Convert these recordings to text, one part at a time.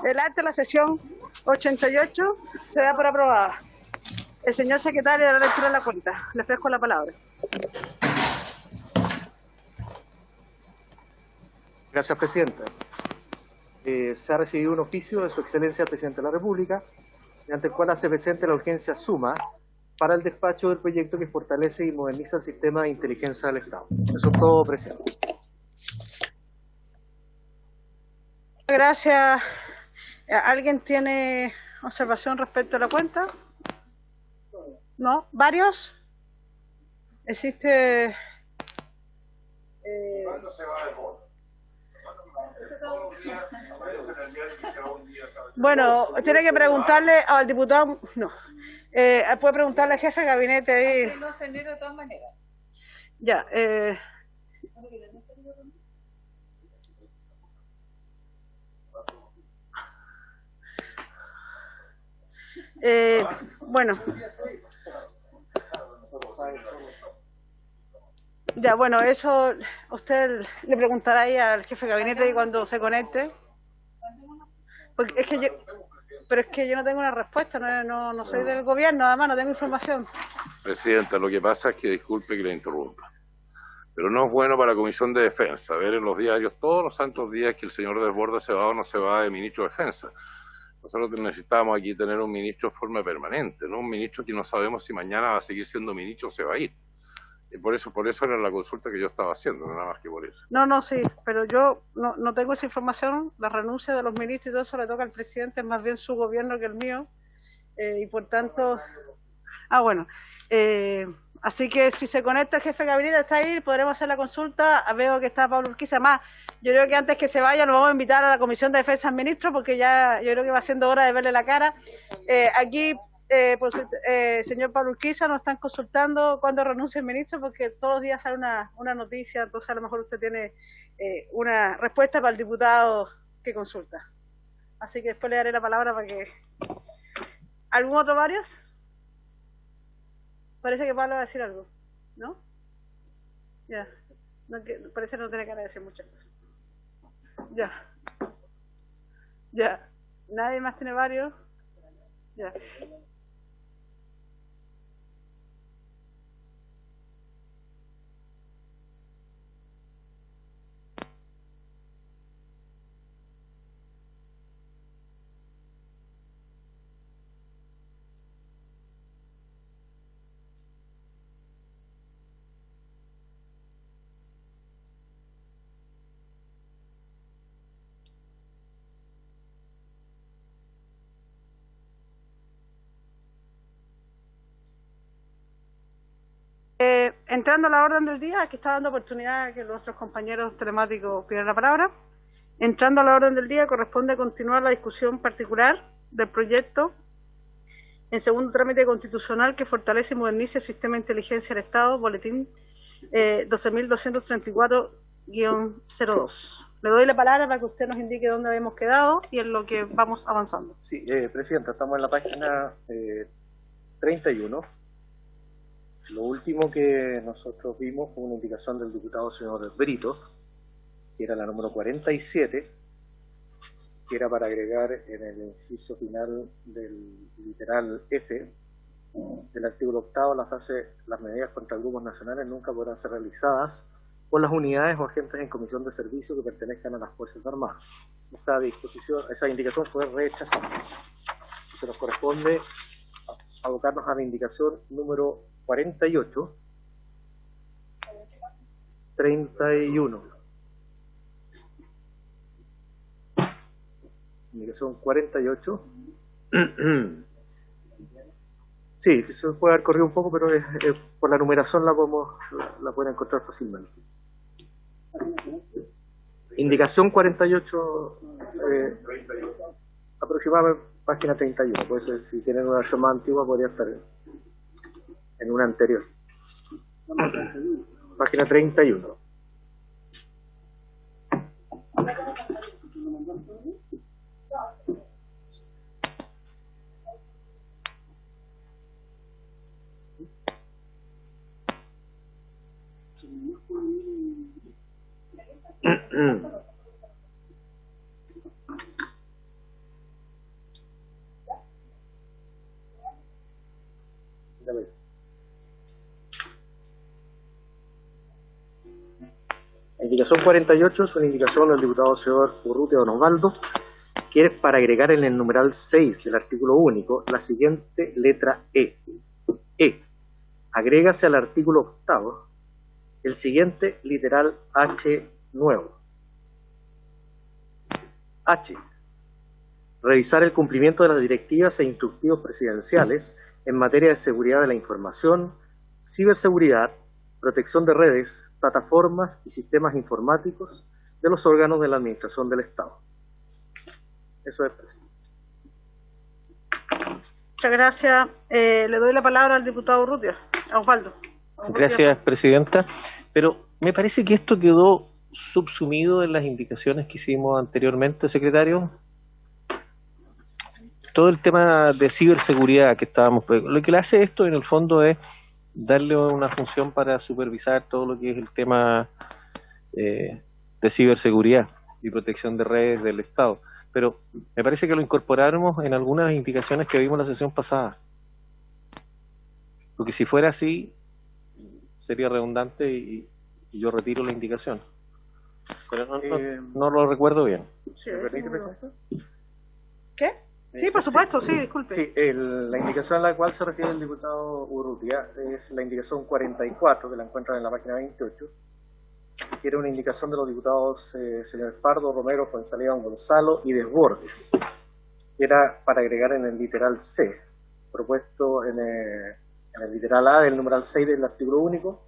El acta de la sesión 88 se da por aprobada. El señor secretario de la lectura de la cuenta. Le ofrezco la palabra. Gracias, Presidenta. Se ha recibido un oficio de Su Excelencia el Presidente de la República, mediante el cual hace presente la urgencia suma para el despacho del proyecto que fortalece y moderniza el sistema de inteligencia del Estado. Eso es todo, Presidente. Gracias. ¿Alguien tiene observación respecto a la cuenta? ¿No? ¿Varios? ¿Existe...? ¿Cuándo se va de moda? Bueno, tiene que preguntarle al diputado... No. Puede preguntarle al jefe de gabinete ahí. No se enero de todas maneras. Ya. Bueno. Ya, bueno, eso usted le preguntará ahí al jefe de gabinete cuando se conecte. Porque es que yo no tengo una respuesta, no soy del gobierno, además no tengo información. Presidenta, lo que pasa es que disculpe que le interrumpa, pero no es bueno para la Comisión de Defensa ver en los diarios todos los santos días que el señor Desbordes se va o no se va de ministro de Defensa. Nosotros necesitamos aquí tener un ministro de forma permanente, no un ministro que no sabemos si mañana va a seguir siendo ministro o se va a ir. Y por eso era la consulta que yo estaba haciendo, nada más que por eso. No, sí, pero yo no tengo esa información. La renuncia de los ministros y todo eso le toca al presidente, es más bien su gobierno que el mío, y por tanto... bueno, así que si se conecta el jefe de gabinete, está ahí, podremos hacer la consulta. Veo que está Pablo Urquiza. Más, yo creo que antes que se vaya lo vamos a invitar a la Comisión de Defensa al ministro, porque ya yo creo que va siendo hora de verle la cara. Aquí... señor Pablo Urquiza, nos están consultando cuándo renuncia el ministro, porque todos los días sale una noticia, entonces a lo mejor usted tiene una respuesta para el diputado que consulta. Así que después le daré la palabra para que... ¿Algún otro varios? Parece que Pablo va a decir algo, ¿no? Ya, parece que no tiene que decir muchas cosas. Ya. ¿Nadie más tiene varios? Ya. Entrando a la orden del día, aquí está dando oportunidad a que nuestros compañeros telemáticos pidan la palabra. Entrando a la orden del día, corresponde continuar la discusión particular del proyecto en segundo trámite constitucional que fortalece y moderniza el sistema de inteligencia del Estado, boletín 12.234-02. Le doy la palabra para que usted nos indique dónde habíamos quedado y en lo que vamos avanzando. Sí, Presidenta, estamos en la página 31. Lo último que nosotros vimos fue una indicación del diputado señor Brito, que era la número 47, que era para agregar en el inciso final del literal F del artículo 8 la frase: las medidas contra grupos nacionales nunca podrán ser realizadas por las unidades o agentes en comisión de servicio que pertenezcan a las Fuerzas Armadas. Esa indicación fue rechazada. Se nos corresponde abocarnos a la indicación número 48, 31. Indicación 48. Sí, se puede haber corrido un poco, pero por la numeración la pueden encontrar fácilmente. Indicación 48, aproximadamente página 31. Puede ser, si tienen una versión más antigua, podría estar en una anterior. Página 31. indicación 48 es una indicación del diputado señor Urrutia don Osvaldo, que es para agregar en el numeral 6 del artículo único la siguiente letra E. Agrégase al artículo 8 el siguiente literal H nuevo. H. Revisar el cumplimiento de las directivas e instructivos presidenciales en materia de seguridad de la información, ciberseguridad, protección de redes, plataformas y sistemas informáticos de los órganos de la Administración del Estado. Eso es, presidente. Muchas gracias. Le doy la palabra al diputado Urrutia, a Osvaldo. Gracias, presidenta. Pero me parece que esto quedó subsumido en las indicaciones que hicimos anteriormente, secretario. Todo el tema de ciberseguridad que estábamos... Lo que le hace esto, en el fondo, es darle una función para supervisar todo lo que es el tema de ciberseguridad y protección de redes del Estado. Pero me parece que lo incorporáramos en algunas indicaciones que vimos en la sesión pasada. Porque si fuera así, sería redundante y yo retiro la indicación. Pero no lo recuerdo bien. Sí, ¿qué? Sí, por supuesto, sí, disculpe. Sí, la indicación a la cual se refiere el diputado Urrutia es la indicación 44, que la encuentran en la página 28, que era una indicación de los diputados señores Pardo, Romero, Fuenzalía, Gonzalo y Desbordes, que era para agregar en el literal C, propuesto en el literal A del numeral 6 del artículo único,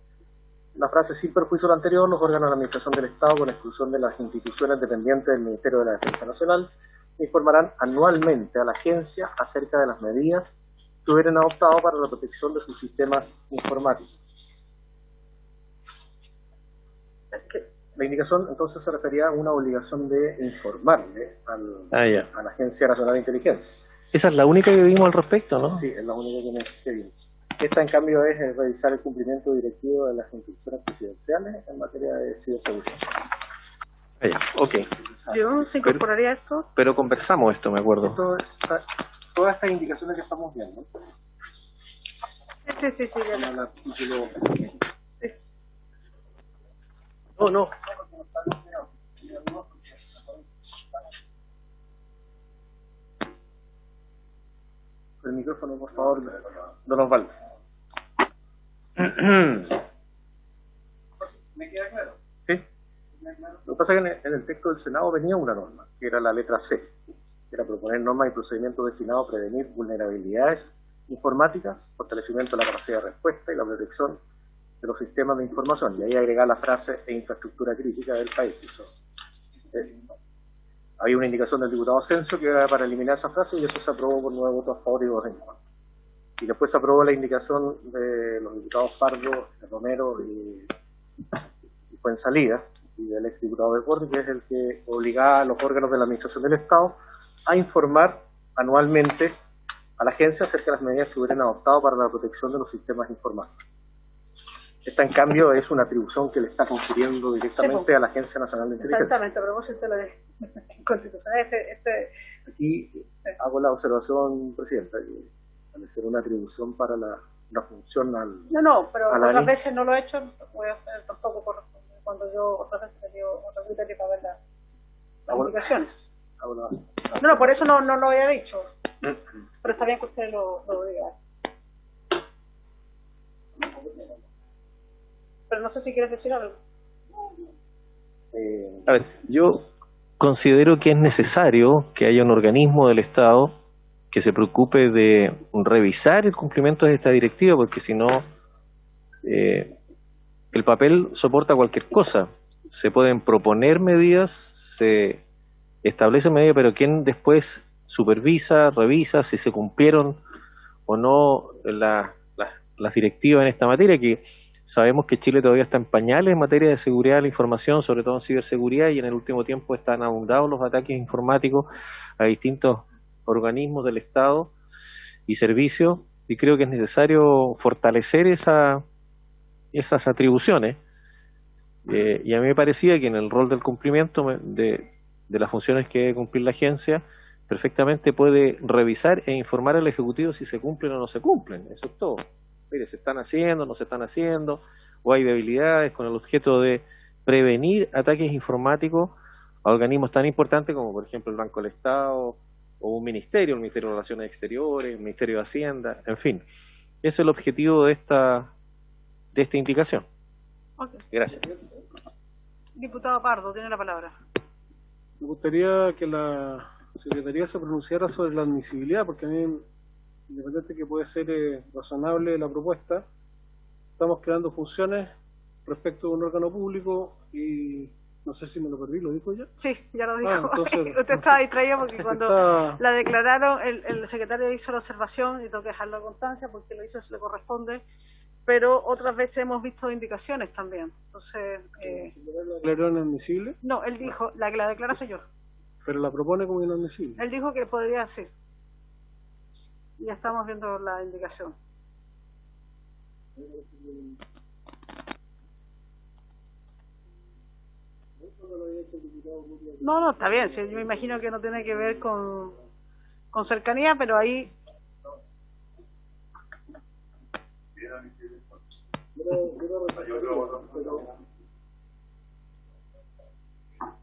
la frase: sin perjuicio de lo anterior, los órganos de la Administración del Estado, con exclusión de las instituciones dependientes del Ministerio de la Defensa Nacional, informarán anualmente a la agencia acerca de las medidas que hubieran adoptado para la protección de sus sistemas informáticos. La indicación entonces se refería a una obligación de informarle a la Agencia Nacional de Inteligencia. Esa es la única que vimos al respecto, ¿no? Sí, es la única que vimos. Esta, en cambio, es revisar el cumplimiento directivo de las instrucciones presidenciales en materia de ciberseguridad. Ok. Yo se incorporaría esto. Pero conversamos esto, me acuerdo. Todas estas indicaciones que estamos viendo. Sí. El artículo... No. El micrófono, por favor, don Osvaldo. ¿Me queda claro? Sí. Lo que pasa es que en el texto del Senado venía una norma, que era la letra C, que era proponer normas y procedimientos destinados a prevenir vulnerabilidades informáticas, fortalecimiento de la capacidad de respuesta y la protección de los sistemas de información, y ahí agregar la frase e infraestructura crítica del país. Había una indicación del diputado Asensio que era para eliminar esa frase, y eso se aprobó con 9 votos a favor y 2 en contra. Y después se aprobó la indicación de los diputados Pardo, Romero y Fuenzalía, y del exdiputado Desbordes, que es el que obligaba a los órganos de la Administración del Estado a informar anualmente a la agencia acerca de las medidas que hubieran adoptado para la protección de los sistemas informáticos. Esta, en cambio, es una atribución que le está confiriendo directamente a la Agencia Nacional de Inteligencia. Exactamente, pero vos lo de constitucional. Aquí hago la observación, presidenta, que al ser una atribución para la función al... No, pero otras veces no lo he hecho, voy a hacer tampoco cuando yo otras veces he tenido otro criterio para ver las indicaciones. No, por eso no lo había dicho. Pero está bien que usted lo diga. Pero no sé si quieres decir algo. A ver, yo considero que es necesario que haya un organismo del Estado que se preocupe de revisar el cumplimiento de esta directiva, porque si no, el papel soporta cualquier cosa. Se pueden proponer medidas, se establecen medidas, pero ¿quién después supervisa, revisa si se cumplieron o no las directivas en esta materia? Que sabemos que Chile todavía está en pañales en materia de seguridad de la información, sobre todo en ciberseguridad, y en el último tiempo están abundados los ataques informáticos a distintos organismos del Estado y servicios, y creo que es necesario fortalecer esas atribuciones. Y a mí me parecía que en el rol del cumplimiento de las funciones que debe cumplir la agencia, perfectamente puede revisar e informar al Ejecutivo si se cumplen o no se cumplen. Eso es todo. Mire, se están haciendo, no se están haciendo, o hay debilidades con el objeto de prevenir ataques informáticos a organismos tan importantes como por ejemplo el Banco del Estado o un ministerio, el Ministerio de Relaciones Exteriores, el Ministerio de Hacienda, en fin. Ese es el objetivo de esta indicación. Okay. Gracias. Diputado Pardo, tiene la palabra. Me gustaría que la Secretaría se pronunciara sobre la admisibilidad, porque a mí, independiente que puede ser razonable la propuesta, estamos creando funciones respecto a un órgano público y no sé si me lo perdí, ¿lo dijo ya? Sí, ya lo dijo. Entonces, usted estaba distraído porque cuando está... la declararon, el secretario hizo la observación y tengo que dejarlo a constancia porque lo hizo, se le corresponde, pero otras veces hemos visto indicaciones también. Entonces, ¿La declaró inadmisible? no, él dijo, la que la declara soy yo. Pero la propone como inadmisible. Él dijo que podría ser. Ya estamos viendo la indicación. No, está bien. Sí, yo me imagino que no tiene que ver con cercanía, pero ahí...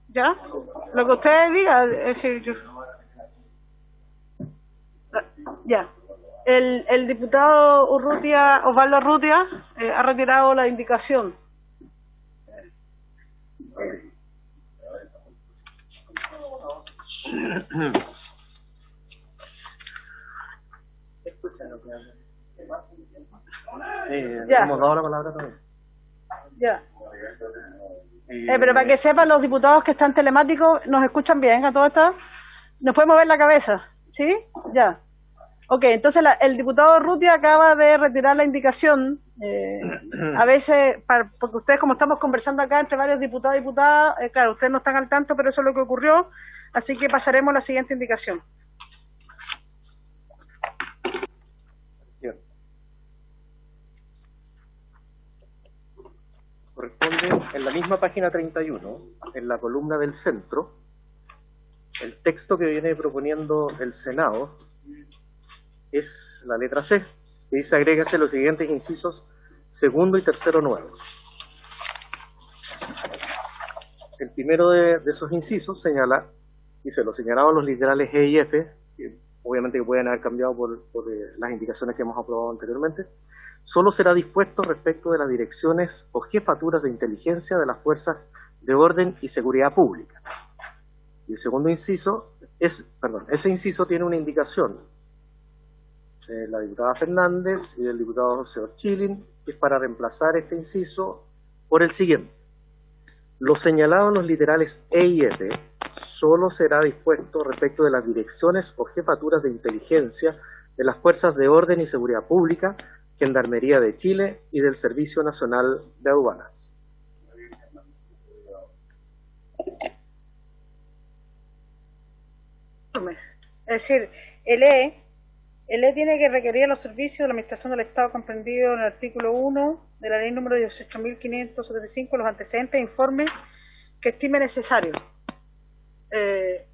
¿Ya? Lo que usted diga, es decir, yo... Ya. El diputado Osvaldo Urrutia, ha retirado la indicación. Ya. Hemos dado la palabra también. Ya. Pero para que sepan, los diputados que están telemáticos nos escuchan bien a todo esto. Nos puede mover la cabeza, ¿sí? Ya. Ok, entonces el diputado Urrutia acaba de retirar la indicación. A veces, porque ustedes, como estamos conversando acá entre varios diputados y diputadas, claro, ustedes no están al tanto, pero eso es lo que ocurrió. Así que pasaremos a la siguiente indicación. Corresponde en la misma página 31, en la columna del centro, el texto que viene proponiendo el Senado es la letra C, que dice: agrégase los siguientes incisos segundo y tercero nuevos. El primero de esos incisos señala, dice, los señalados los literales E y F, que obviamente que pueden haber cambiado por las indicaciones que hemos aprobado anteriormente, solo será dispuesto respecto de las direcciones o jefaturas de inteligencia de las fuerzas de orden y seguridad pública. Y el segundo inciso ese inciso tiene una indicación de la diputada Fernández y del diputado José Orchilin, que es para reemplazar este inciso por el siguiente: lo señalado en los literales E y F solo será dispuesto respecto de las direcciones o jefaturas de inteligencia de las fuerzas de orden y seguridad pública, Gendarmería de Chile y del Servicio Nacional de Aduanas. Es decir, el E tiene que requerir los servicios de la Administración del Estado comprendido en el artículo 1 de la ley número 18.575, los antecedentes e informes que estime necesario.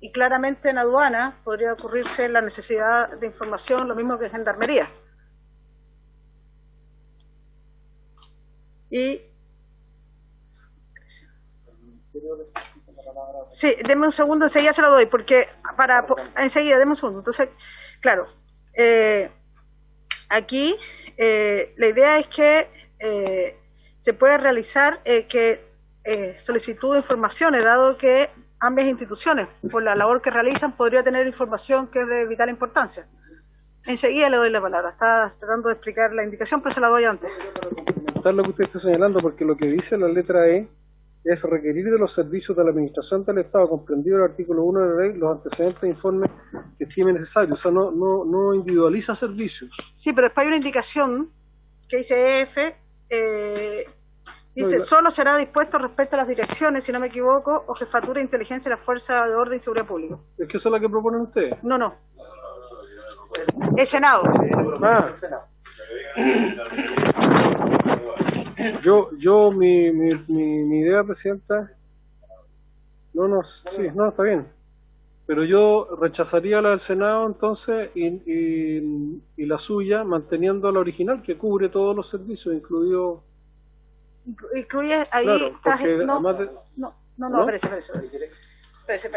Y claramente en aduana podría ocurrirse la necesidad de información, lo mismo que en Gendarmería. Y sí, denme un segundo, enseguida se lo doy, porque enseguida, denme un segundo. Entonces, claro, aquí la idea es que se puede realizar solicitud de informaciones, dado que ambas instituciones, por la labor que realizan, podría tener información que es de vital importancia. Enseguida le doy la palabra. Está tratando de explicar la indicación, pero se la doy antes. Lo que usted está señalando, porque lo que dice la letra E es requerir de los servicios de la Administración del Estado, comprendido en el artículo 1 de la ley, los antecedentes e informes que estime necesarios. O sea, no individualiza servicios. Sí, pero después hay una indicación que dice EF, dice, solo será dispuesto respecto a las direcciones, si no me equivoco, o jefatura de inteligencia de las fuerzas de orden y seguridad pública. ¿Es que esa es la que proponen ustedes? No. El Senado. Mi idea, Presidenta, está bien, pero yo rechazaría la del Senado entonces y la suya, manteniendo la original que cubre todos los servicios, incluido incluye ahí... Claro, porque no, además de... no, espérese.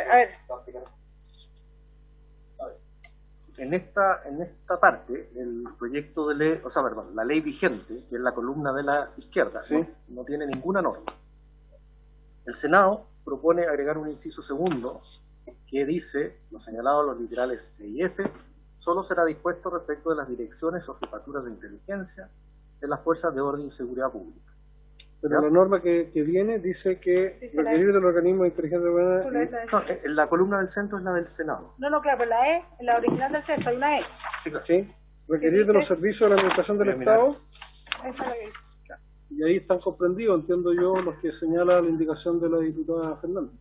A ver. En esta parte, el proyecto de ley, la ley vigente, que es la columna de la izquierda, ¿sí? no tiene ninguna norma. El Senado propone agregar un inciso segundo que dice, lo señalado en los literales E y F, solo será dispuesto respecto de las direcciones o jefaturas de inteligencia de las fuerzas de orden y seguridad pública. Pero la norma que viene dice que requerir del organismo de inteligencia urbana... No, la columna del centro es la del Senado. No, claro, pero la E, la original del texto, hay una E. Sí, claro. ¿Sí? Requerir de los servicios de la administración del Estado. Esa es la que dice. Y ahí están comprendidos, entiendo yo, los que señala la indicación de la diputada Fernández.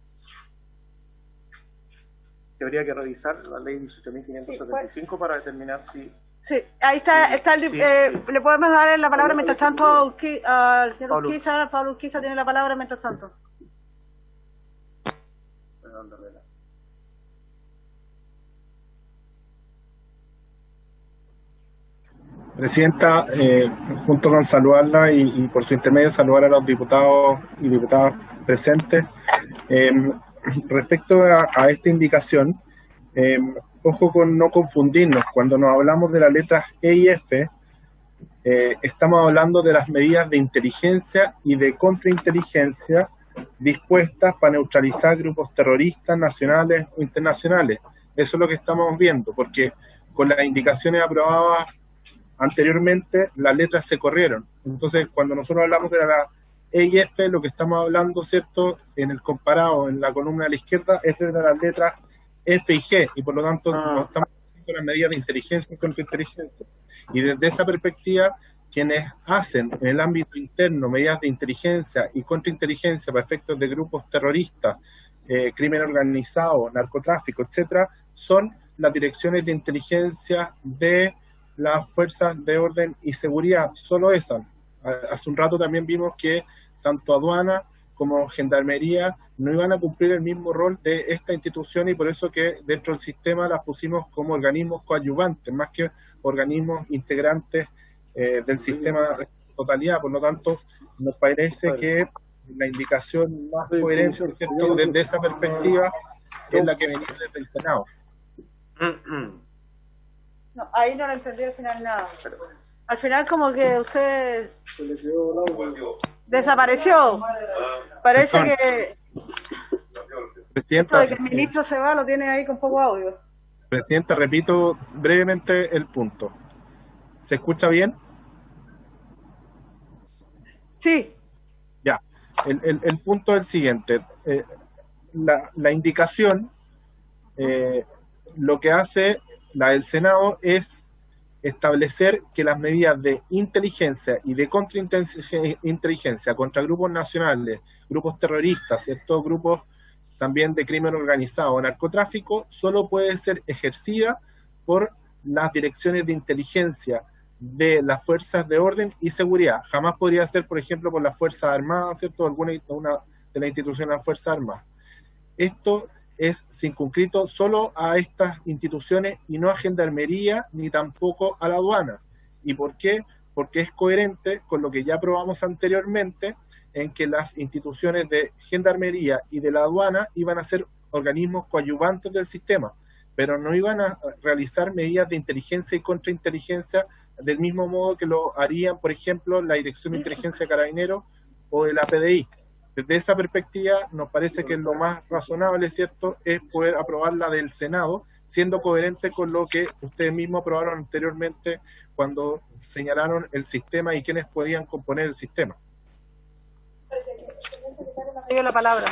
Habría que revisar la ley 18.575 para determinar si... Sí, ahí está le podemos dar la palabra mientras tanto al señor Urquiza. Pablo Urquiza tiene la palabra mientras tanto. Presidenta, junto con saludarla y por su intermedio saludar a los diputados y diputadas presentes. Respecto a esta indicación, ojo con no confundirnos. Cuando nos hablamos de las letras E y F, estamos hablando de las medidas de inteligencia y de contrainteligencia dispuestas para neutralizar grupos terroristas nacionales o internacionales. Eso es lo que estamos viendo, porque con las indicaciones aprobadas anteriormente, las letras se corrieron. Entonces, cuando nosotros hablamos de la E y F, lo que estamos hablando, ¿cierto?, en el comparado, en la columna de la izquierda, es de las letras F y G, y por lo tanto no estamos haciendo las medidas de inteligencia y contrainteligencia. Y desde esa perspectiva, quienes hacen en el ámbito interno medidas de inteligencia y contrainteligencia para efectos de grupos terroristas, crimen organizado, narcotráfico, etcétera, son las direcciones de inteligencia de las fuerzas de orden y seguridad, solo esas. Hace un rato también vimos que tanto aduana como gendarmería no iban a cumplir el mismo rol de esta institución, y por eso que dentro del sistema las pusimos como organismos coadyuvantes, más que organismos integrantes del sistema en totalidad. Por lo tanto, nos parece que la indicación más coherente, ¿cierto?, desde esa perspectiva es la que venía desde el Senado. No, ahí no lo entendí al final nada. Al final como que usted desapareció. Parece que Presidenta, esto de que el ministro se va lo tiene ahí con poco audio. Presidenta, repito brevemente el punto. ¿Se escucha bien? Sí. Ya. El punto es el siguiente. La indicación, lo que hace la del Senado es establecer que las medidas de inteligencia y de contrainteligencia contra grupos nacionales, grupos terroristas, ciertos grupos también de crimen organizado o narcotráfico, solo puede ser ejercida por las direcciones de inteligencia de las fuerzas de orden y seguridad. Jamás podría ser, por ejemplo, por las Fuerzas Armadas, ¿cierto?, una de las instituciones de las Fuerzas Armadas. Esto es circunscrito solo a estas instituciones y no a Gendarmería ni tampoco a la aduana. ¿Y por qué? Porque es coherente con lo que ya aprobamos anteriormente, en que las instituciones de Gendarmería y de la aduana iban a ser organismos coadyuvantes del sistema, pero no iban a realizar medidas de inteligencia y contrainteligencia del mismo modo que lo harían, por ejemplo, la Dirección de Inteligencia de Carabineros o de la PDI. Desde esa perspectiva, nos parece que lo más razonable, ¿cierto?, es poder aprobar la del Senado, siendo coherente con lo que ustedes mismos aprobaron anteriormente cuando señalaron el sistema y quiénes podían componer el sistema. La palabra.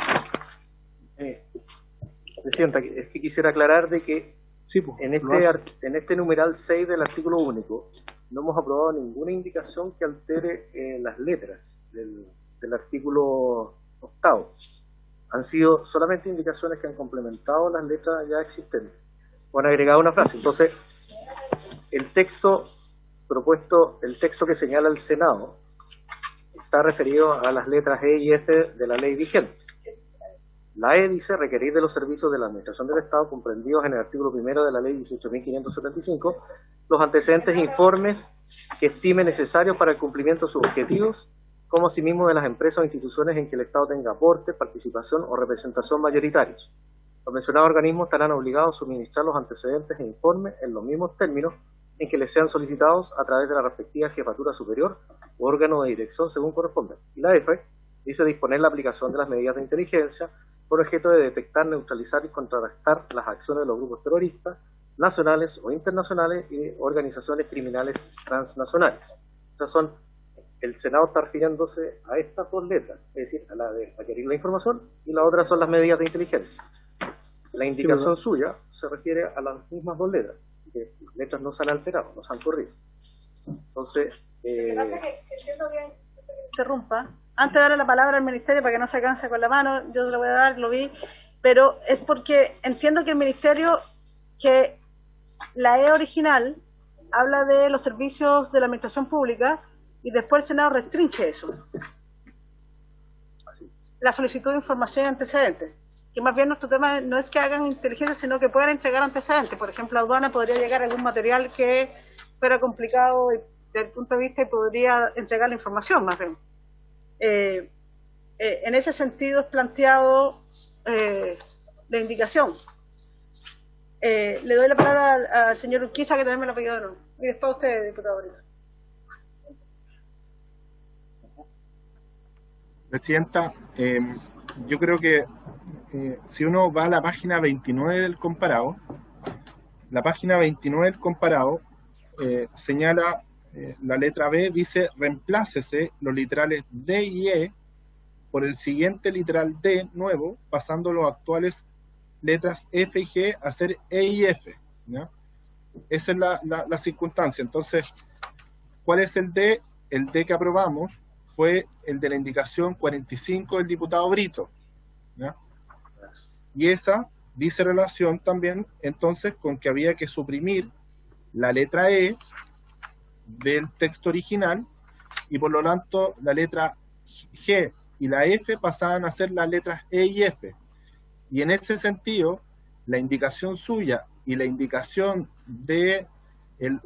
Presidenta, es que quisiera aclarar de que sí, pues, en este numeral 6 del artículo único no hemos aprobado ninguna indicación que altere las letras del artículo 8. Han sido solamente indicaciones que han complementado las letras ya existentes o han agregado una frase. Entonces, el texto propuesto, el texto que señala el Senado, está referido a las letras E y F de la ley vigente. La E dice requerir de los servicios de la Administración del Estado comprendidos en el artículo 1 de la ley 18.575 los antecedentes e informes que estime necesarios para el cumplimiento de sus objetivos, como asimismo de las empresas o instituciones en que el Estado tenga aporte, participación o representación mayoritarios. Los mencionados organismos estarán obligados a suministrar los antecedentes e informes en los mismos términos en que les sean solicitados a través de la respectiva jefatura superior o órgano de dirección según corresponda. Y la EFE dice disponer la aplicación de las medidas de inteligencia por objeto de detectar, neutralizar y contrarrestar las acciones de los grupos terroristas, nacionales o internacionales y organizaciones criminales transnacionales. O sea, el Senado está refiriéndose a estas dos letras, es decir, a la de requerir la información y la otra son las medidas de inteligencia. La indicación suya se refiere a las mismas dos letras, que las letras no se han alterado, no se han corrido. Entonces, entiendo bien, interrumpa. Antes de darle la palabra al Ministerio para que no se canse con la mano, yo se la voy a dar, lo vi, pero es porque entiendo que el Ministerio, que la E original habla de los servicios de la Administración Pública y después el Senado restringe eso. La solicitud de información y antecedentes. Que más bien nuestro tema no es que hagan inteligencia, sino que puedan entregar antecedentes. Por ejemplo, la aduana podría llegar a algún material que fuera complicado desde el punto de vista y podría entregar la información, más bien. En ese sentido es planteado la indicación. Le doy la palabra al señor Urquiza, que también me lo pidió de nuevo. Y después usted, diputado Brito. Presidenta, yo creo que si uno va a la página 29 del comparado, la página 29 del comparado señala, la letra B dice, reemplácese los literales D y E por el siguiente literal D nuevo, pasando los actuales letras F y G a ser E y F, ¿no? Esa es la circunstancia. Entonces, ¿cuál es el D? El D que aprobamos fue el de la indicación 45 del diputado Brito, ¿no? Y esa dice relación también entonces con que había que suprimir la letra E del texto original y por lo tanto la letra G y la F pasaban a ser las letras E y F. Y en ese sentido, la indicación suya y la indicación de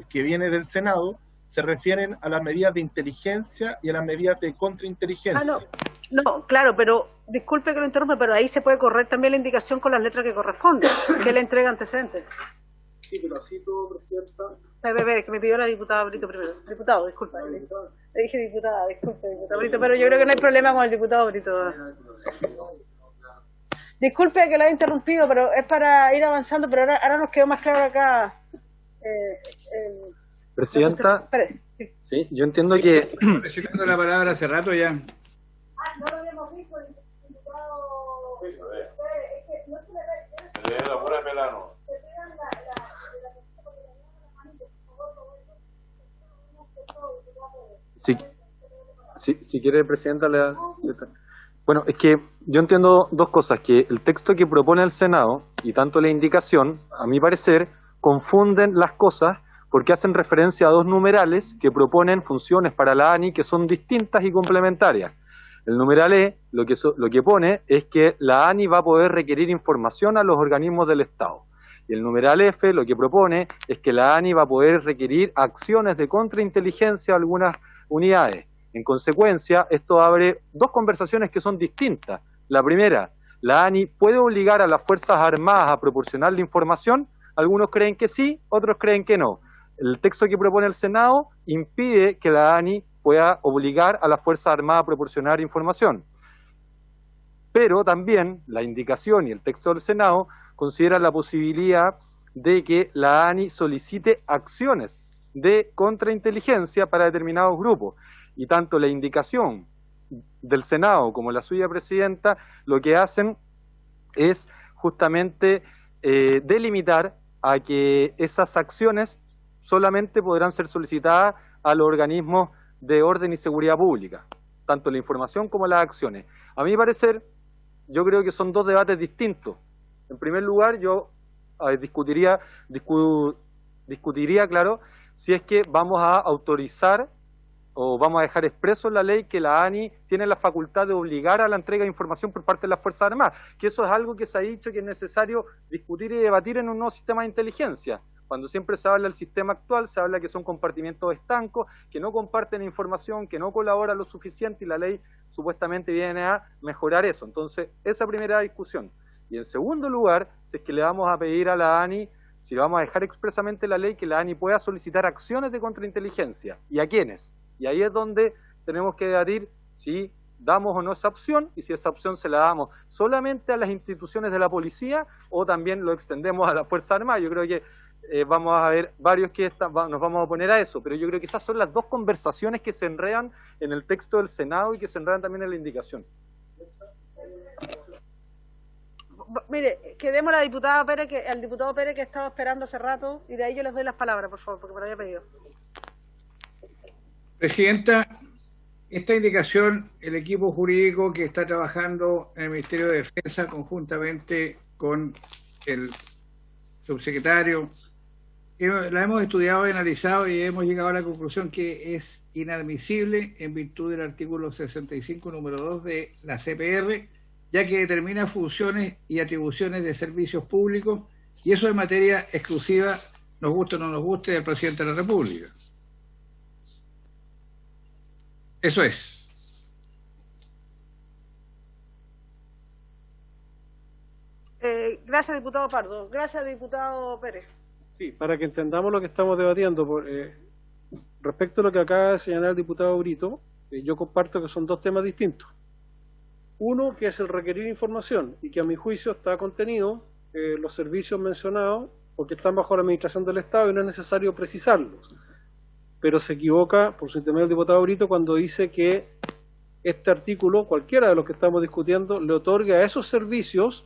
que viene del Senado se refieren a las medidas de inteligencia y a las medidas de contrainteligencia. No, claro, pero disculpe que lo interrumpa, pero ahí se puede correr también la indicación con las letras que corresponden, que le entrega antecedentes. Sí, pero así todo, Presidenta. Que me pidió la diputada Brito primero. Diputado, disculpa. Le dije diputada, disculpe, diputado Brito, pero yo creo que no hay problema con el diputado Brito. Disculpe que lo haya interrumpido, pero es para ir avanzando, pero ahora nos quedó más claro acá. Presidenta, sí, yo entiendo que... Recibiendo la palabra hace rato ya. No lo habíamos visto, el diputado... Es que no se le ve... la pura pelano. Si quiere, Presidenta, le da... Bueno, es que yo entiendo dos cosas, que el texto que propone el Senado y tanto la indicación, a mi parecer, confunden las cosas porque hacen referencia a dos numerales que proponen funciones para la ANI que son distintas y complementarias. El numeral E lo que pone es que la ANI va a poder requerir información a los organismos del Estado. Y el numeral F lo que propone es que la ANI va a poder requerir acciones de contrainteligencia a algunas unidades. En consecuencia, esto abre dos conversaciones que son distintas. La primera, la ANI puede obligar a las Fuerzas Armadas a proporcionarle información. Algunos creen que sí, otros creen que no. El texto que propone el Senado impide que la ANI pueda obligar a las Fuerzas Armadas a proporcionar información. Pero también la indicación y el texto del Senado consideran la posibilidad de que la ANI solicite acciones de contrainteligencia para determinados grupos. Y tanto la indicación del Senado como la suya, Presidenta, lo que hacen es justamente delimitar a que esas acciones solamente podrán ser solicitadas a los organismos de orden y seguridad pública, tanto la información como las acciones. A mi parecer, yo creo que son dos debates distintos. En primer lugar, yo discutiría, claro, si es que vamos a autorizar o vamos a dejar expreso en la ley que la ANI tiene la facultad de obligar a la entrega de información por parte de las Fuerzas Armadas, que eso es algo que se ha dicho que es necesario discutir y debatir en un nuevo sistema de inteligencia, Cuando siempre se habla del sistema actual, se habla que son compartimientos estancos, que no comparten información, que no colaboran lo suficiente y la ley supuestamente viene a mejorar eso. Entonces, esa primera discusión. Y en segundo lugar, si es que le vamos a pedir a la ANI, si le vamos a dejar expresamente la ley, que la ANI pueda solicitar acciones de contrainteligencia. ¿Y a quiénes? Y ahí es donde tenemos que debatir si damos o no esa opción, y si esa opción se la damos solamente a las instituciones de la policía o también lo extendemos a la Fuerza Armada. Yo creo que vamos a ver varios que nos vamos a oponer a eso, pero yo creo que esas son las dos conversaciones que se enredan en el texto del Senado y que se enredan también en la indicación. Mire, quedemos al diputado Pérez que estaba esperando hace rato, y de ahí yo les doy las palabras, por favor, porque me lo había pedido. Presidenta, esta indicación, el equipo jurídico que está trabajando en el Ministerio de Defensa conjuntamente con el subsecretario, la hemos estudiado y analizado y hemos llegado a la conclusión que es inadmisible en virtud del artículo 65, número 2 de la CPR, ya que determina funciones y atribuciones de servicios públicos, y eso es materia exclusiva, nos guste o no nos guste, del presidente de la República. Eso es. Gracias, diputado Pardo. Gracias, diputado Pérez. Sí, para que entendamos lo que estamos debatiendo, respecto a lo que acaba de señalar el diputado Brito, yo comparto que son dos temas distintos. Uno, que es el requerir información, y que a mi juicio está contenido los servicios mencionados, porque están bajo la administración del Estado y no es necesario precisarlos. Pero se equivoca, por su intermedio el diputado Brito, cuando dice que este artículo, cualquiera de los que estamos discutiendo, le otorga a esos servicios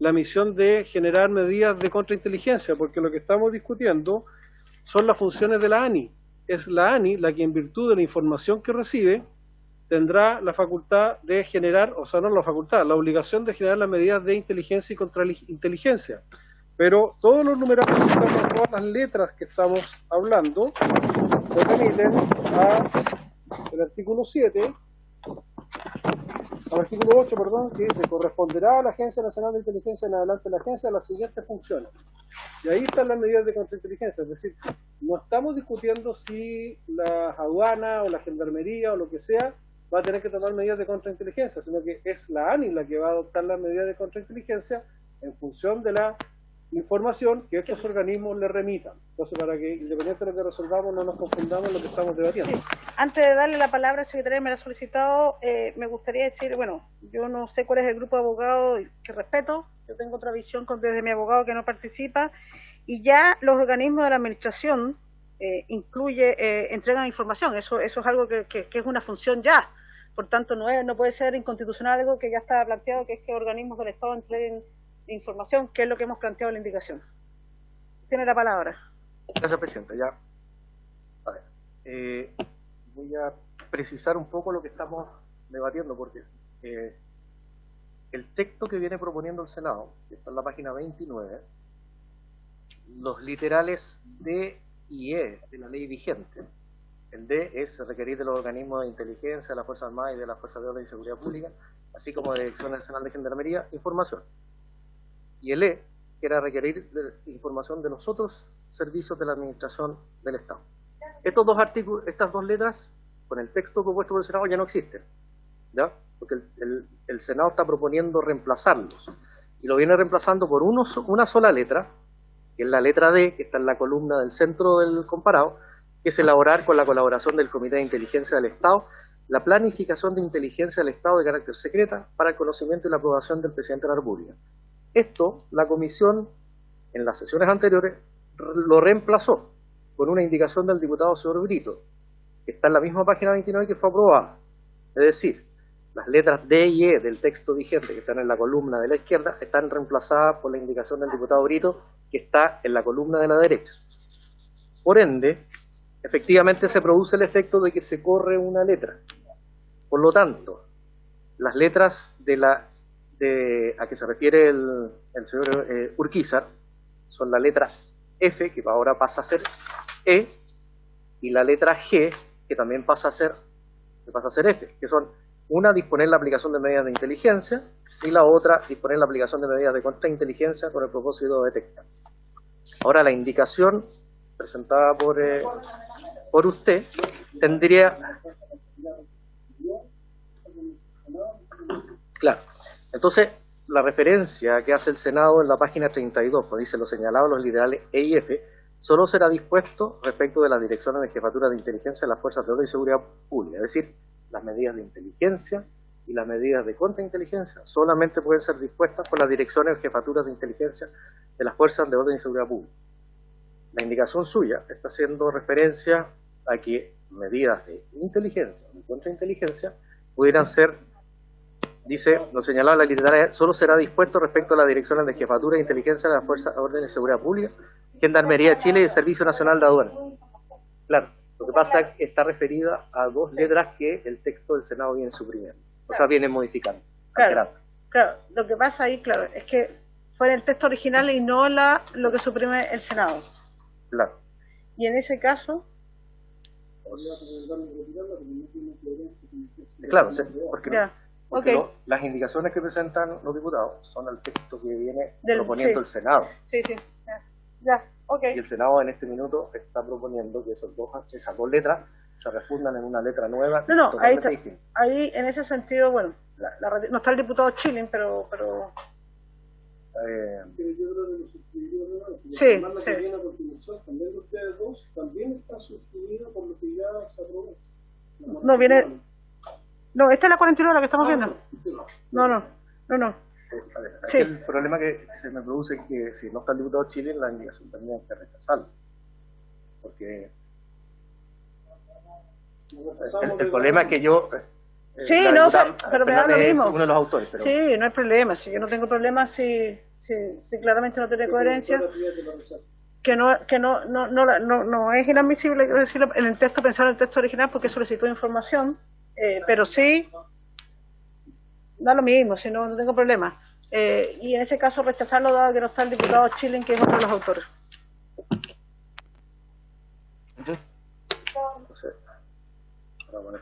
la misión de generar medidas de contrainteligencia, porque lo que estamos discutiendo son las funciones de la ANI. Es la ANI la que, en virtud de la información que recibe, tendrá la facultad de generar, o sea, no la facultad, la obligación de generar las medidas de inteligencia y contrainteligencia. Pero todos los numerados, todas las letras que estamos hablando, se remiten al artículo 7, al artículo 8, perdón, que dice: corresponderá a la Agencia Nacional de Inteligencia en adelante la agencia las siguientes funciones. Y ahí están las medidas de contrainteligencia, es decir, no estamos discutiendo si la aduana o la gendarmería o lo que sea va a tener que tomar medidas de contrainteligencia, sino que es la ANI la que va a adoptar las medidas de contrainteligencia en función de la información que estos organismos le remitan. Entonces, para que, independiente de lo que resolvamos, no nos confundamos en lo que estamos debatiendo. Sí. Antes de darle la palabra al secretario, me la ha solicitado, me gustaría decir, bueno, yo no sé cuál es el grupo de abogados que respeto, yo tengo otra visión desde mi abogado que no participa, y ya los organismos de la administración entregan información, eso es algo que es una función ya, por tanto no puede ser inconstitucional algo que ya está planteado, que es que organismos del Estado entreguen información, que es lo que hemos planteado en la indicación. Tiene la palabra. Gracias, Presidenta. Ya. A ver, voy a precisar un poco lo que estamos debatiendo, porque el texto que viene proponiendo el Senado, que está en la página 29, los literales D y E de la ley vigente. El D es requerir de los organismos de inteligencia, de la Fuerza Armada y de las Fuerzas de Orden y Seguridad Pública, así como de la Dirección Nacional de Gendarmería, información. Y el E, que era requerir de información de los otros servicios de la administración del Estado. Estos dos artículos, estas dos letras, con el texto propuesto por el Senado ya no existen, ¿ya? Porque el Senado está proponiendo reemplazarlos, y lo viene reemplazando por una sola letra, que es la letra D, que está en la columna del centro del comparado, que es elaborar con la colaboración del Comité de Inteligencia del Estado la planificación de inteligencia del Estado de carácter secreta para el conocimiento y la aprobación del Presidente de la República. Esto, la Comisión, en las sesiones anteriores, lo reemplazó con una indicación del diputado señor Brito, que está en la misma página 29 que fue aprobada. Es decir, las letras D y E del texto vigente, que están en la columna de la izquierda, están reemplazadas por la indicación del diputado Brito, que está en la columna de la derecha. Por ende, efectivamente se produce el efecto de que se corre una letra. Por lo tanto, las letras a que se refiere el señor Urquizar son la letra F, que ahora pasa a ser E, y la letra G, que también pasa a ser F, que son una, disponer la aplicación de medidas de inteligencia, y la otra, disponer la aplicación de medidas de contrainteligencia con el propósito de detectar. Ahora la indicación presentada por usted tendría... Claro, entonces la referencia que hace el Senado en la página 32, pues dice lo señalado en los liderales E y F, solo será dispuesto respecto de las direcciones de jefatura de inteligencia de las fuerzas de orden y seguridad pública, es decir, las medidas de inteligencia y las medidas de contrainteligencia solamente pueden ser dispuestas por las direcciones de jefaturas de inteligencia de las fuerzas de orden y seguridad pública. La indicación suya está haciendo referencia a que medidas de inteligencia o de contrainteligencia pudieran ser, dice, lo señalado en la literaria, solo será dispuesto respecto a las direcciones de jefatura de inteligencia de las fuerzas de orden y seguridad pública, Gendarmería de Chile y el Servicio Nacional de Aduanas. Claro, lo que pasa es que está referida a dos letras que el texto del Senado viene suprimiendo, o sea, viene modificando. Claro, lo que pasa ahí, claro, es que fue en el texto original y no lo que suprime el Senado. Claro. Y en ese caso... Claro, porque, ya, porque okay. Las indicaciones que presentan los diputados son el texto que viene proponiendo sí. el Senado. Sí, ya, ok. Y el Senado en este minuto está proponiendo que esas dos letras se refundan en una letra nueva. No, ahí está. Distinta. Ahí, en ese sentido, bueno, no está el diputado Chilin, pero... Sí. No, viene... No, esta es la 49 la que estamos viendo. No. Sí. El problema que se me produce es que si no está el diputado Chile, la indicación también hay que rechazarla. Porque el problema es que yo... sí, no sé, pero me da lo mismo. Uno de los autores, pero... Sí, no hay problema. Si yo no tengo problema, si claramente no tiene coherencia, que no es inadmisible, quiero decirlo, en el texto, pensar en el texto original porque solicitó información, pero sí, da lo mismo, si no tengo problema. Y en ese caso rechazarlo dado que no está el diputado Chilin, que es uno de los autores.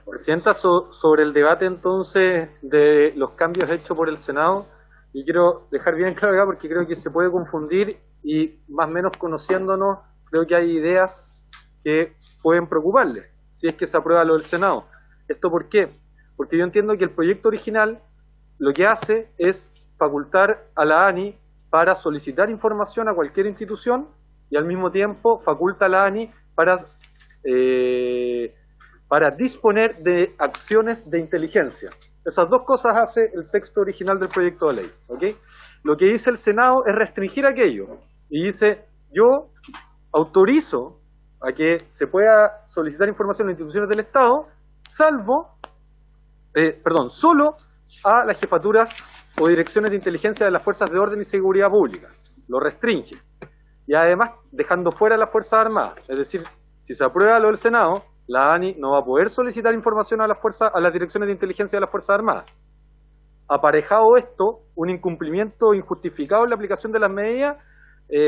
Presidenta, sobre el debate entonces de los cambios hechos por el Senado, y quiero dejar bien claro acá porque creo que se puede confundir y más o menos conociéndonos creo que hay ideas que pueden preocuparle si es que se aprueba lo del Senado. ¿Esto por qué? Porque yo entiendo que el proyecto original lo que hace es facultar a la ANI para solicitar información a cualquier institución y al mismo tiempo faculta a la ANI para disponer de acciones de inteligencia. Esas dos cosas hace el texto original del proyecto de ley, ¿ok? Lo que dice el Senado es restringir aquello, y dice, yo autorizo a que se pueda solicitar información a las instituciones del Estado, solo a las jefaturas o direcciones de inteligencia de las fuerzas de orden y seguridad pública. Lo restringe. Y además, dejando fuera a las Fuerzas Armadas. Es decir, si se aprueba lo del Senado, la ANI no va a poder solicitar información a las direcciones de inteligencia de las Fuerzas Armadas. Aparejado esto, un incumplimiento injustificado en la aplicación de las medidas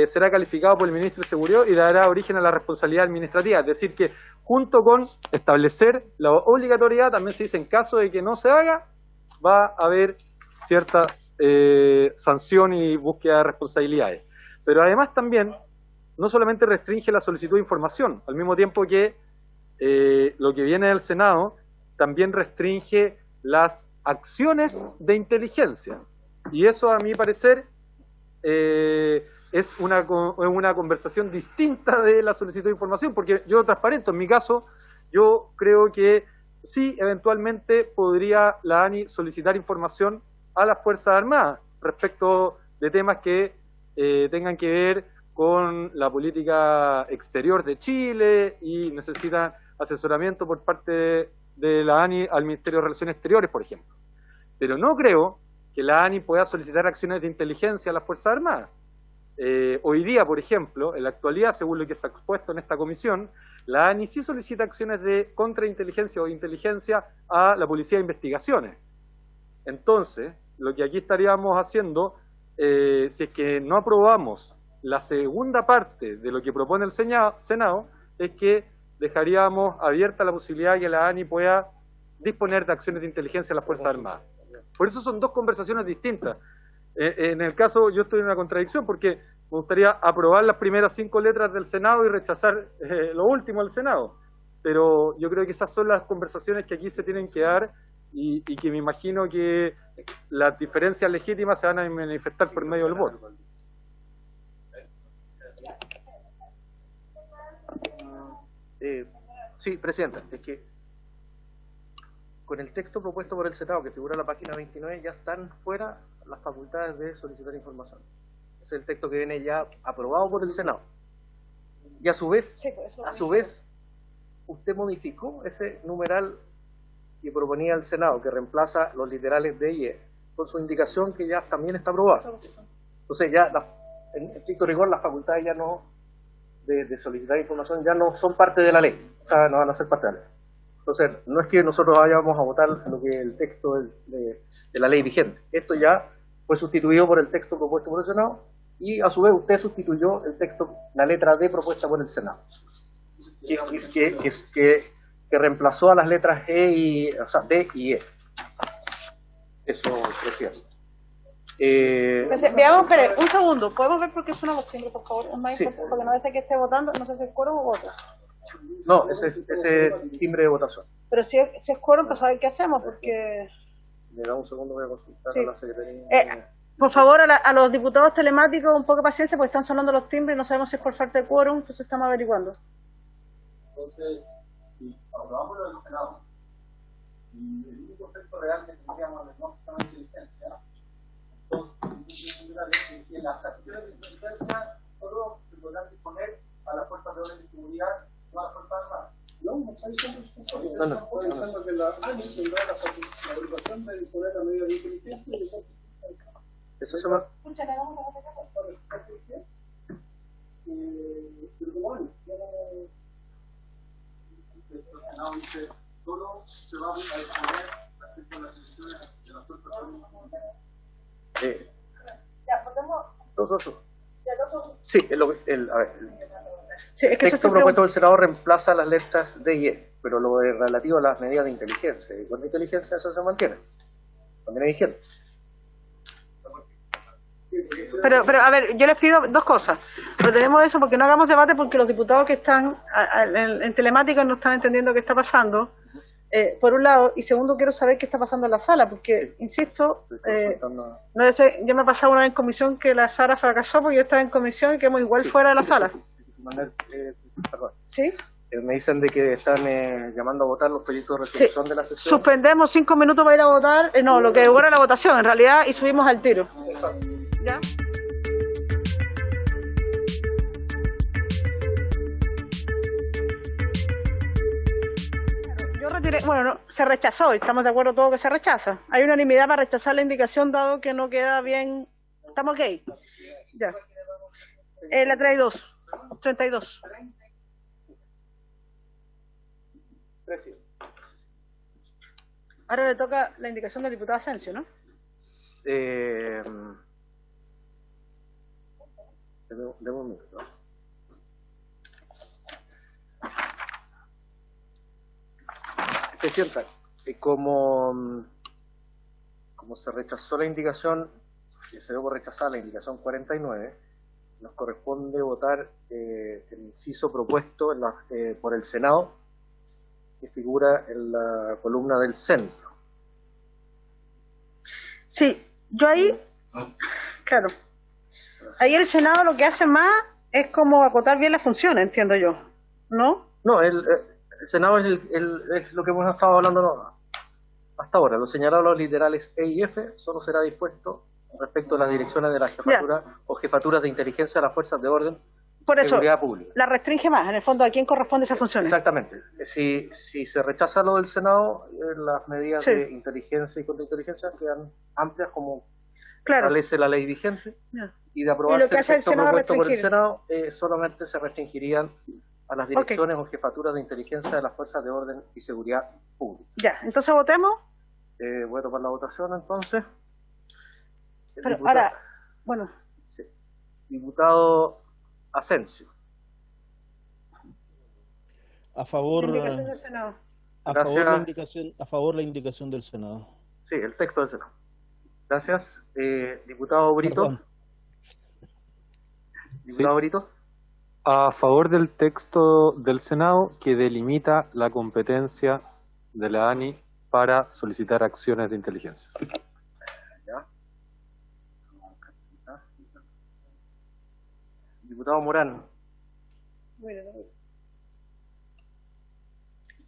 será calificado por el Ministro de Seguridad y dará origen a la responsabilidad administrativa. Es decir que, junto con establecer la obligatoriedad, también se dice en caso de que no se haga, va a haber cierta sanción y búsqueda de responsabilidades. Pero además también, no solamente restringe la solicitud de información, al mismo tiempo que lo que viene del Senado también restringe las acciones de inteligencia. Y eso, a mi parecer, es una conversación distinta de la solicitud de información, porque yo transparento, en mi caso, yo creo que sí, eventualmente podría la ANI solicitar información a las Fuerzas Armadas respecto de temas que tengan que ver con la política exterior de Chile y necesitan asesoramiento por parte de la ANI al Ministerio de Relaciones Exteriores, por ejemplo. Pero no creo que la ANI pueda solicitar acciones de inteligencia a las Fuerzas Armadas. Hoy día, por ejemplo, en la actualidad, según lo que se ha expuesto en esta comisión, la ANI sí solicita acciones de contrainteligencia o inteligencia a la Policía de Investigaciones. Entonces, lo que aquí estaríamos haciendo, si es que no aprobamos la segunda parte de lo que propone el Senado, es que dejaríamos abierta la posibilidad de que la ANI pueda disponer de acciones de inteligencia a las Fuerzas Armadas. Por eso son dos conversaciones distintas. En el caso, yo estoy en una contradicción, porque me gustaría aprobar las primeras 5 letras del Senado y rechazar lo último del Senado. Pero yo creo que esas son las conversaciones que aquí se tienen que dar y que me imagino que las diferencias legítimas se van a manifestar por medio del voto. Sí, Presidenta, es que con el texto propuesto por el Senado, que figura en la página 29, ya están fuera las facultades de solicitar información. Es el texto que viene ya aprobado por el Senado. Y a su vez, usted modificó ese numeral que proponía el Senado, que reemplaza los literales de y, con su indicación que ya también está aprobada. Entonces ya, en estricto rigor, las facultades ya no de solicitar información ya no son parte de la ley, o sea, no van a ser parte de la ley. Entonces, no es que nosotros vayamos a votar lo que el texto de la ley vigente. Esto ya fue sustituido por el texto propuesto por el Senado y a su vez usted sustituyó el texto, la letra D propuesta por el Senado, que reemplazó a las letras o sea, D y E. Eso, Presidente. Veamos, espere, un segundo. ¿Podemos ver por qué suena los timbres, por favor? Es más importante, porque no sé que esté votando, no sé si es quórum o voto. No, ese es timbre de votación. Pero si es quórum, pues a ver qué hacemos, porque... Me da un segundo, voy a consultar Sí. a la Secretaría. Por favor, a los diputados telemáticos, un poco de paciencia, porque están sonando los timbres y no sabemos si es por falta de quórum, entonces estamos averiguando. Entonces, si aprobamos lo del Senado, y el único efecto real que tendríamos de no sistema de inteligencia, entonces, que las acciones de inteligencia solo se podrán disponer a las fuerzas de orden y seguridad, no a las fuerzas armadas. No está diciendo No. está diciendo que la ANI tendrá la obligación de disponer a medidas de inteligencia y Eso se va. pero como ANI, El Senado dice, solo se va a disponer respecto a las decisiones de las fuerzas de orden y seguridad. Ya, votemos. Dos. Ya, dos. Sí, a ver, Sí, es el que eso texto propuesto del Senado reemplaza las letras D y E, pero lo relativo a las medidas de inteligencia. Y con la inteligencia eso se mantiene vigente. Pero, a ver, yo les pido dos cosas. Pero tenemos eso porque no hagamos debate porque los diputados que están en telemática no están entendiendo qué está pasando, por un lado, y segundo, quiero saber qué está pasando en la sala, porque, insisto, no sé, yo me he pasado una vez en comisión que la sala fracasó porque yo estaba en comisión y quedamos igual fuera de la sala. Perdón. ¿Sí? Me dicen de que están llamando a votar los proyectos de resolución de la sesión. Suspendemos 5 minutos para ir a votar, no, lo que dura la votación en realidad, y subimos al tiro. ¿Ya? Yo retiré, bueno, no, se rechazó, y estamos de acuerdo todos que se rechaza. Hay unanimidad para rechazar la indicación dado que no queda bien. ¿Estamos ok? Ya. La 32. Ahora le toca la indicación del diputado Asensio, ¿no? Deme un minuto. Presidenta, como se rechazó la indicación, se dio por rechazar la indicación 49, nos corresponde votar el inciso propuesto por el Senado, que figura en la columna del centro. Sí, yo ahí, claro, ahí el Senado lo que hace más es como acotar bien las funciones, entiendo yo, ¿no? No, el Senado es lo que hemos estado hablando hasta ahora. Lo señalado los literales E y F solo será dispuesto respecto a las direcciones de la jefatura o jefaturas de inteligencia de las fuerzas de orden por eso, seguridad pública. La restringe más, en el fondo, ¿a quién corresponde esa función? Exactamente. Si se rechaza lo del Senado, las medidas de inteligencia y contrainteligencia quedan amplias como establece la ley vigente, y de aprobarse el texto propuesto por el Senado, solamente se restringirían a las direcciones o jefaturas de inteligencia de las fuerzas de orden y seguridad pública. Ya, entonces votemos. Voy a tomar la votación entonces. Pero ahora, bueno. Sí. Diputado Asensio. A favor. La indicación del Senado. A favor la indicación del Senado. Sí, el texto del Senado. Gracias. Diputado Brito. Perdón. Diputado Brito. A favor del texto del Senado que delimita la competencia de la ANI para solicitar acciones de inteligencia. Ya. Diputado Morán.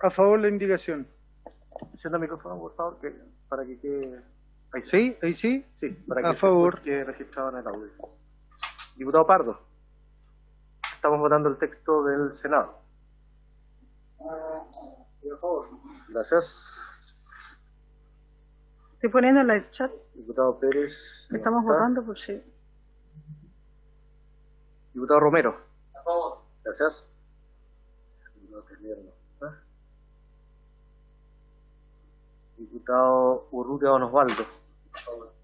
A favor de la indicación. Encienda el micrófono, por favor, para que quede... Ahí ¿Sí? ¿Ahí sí? Sí, para que a favor. quede registrado en el audio. Diputado Pardo. Estamos votando el texto del Senado. A favor. Gracias. Estoy poniendo en el chat. Diputado Pérez. Estamos votando por sí. Diputado Romero. A favor. Gracias. Diputado Telierno. Diputado Urrutia Don Osvaldo. A favor.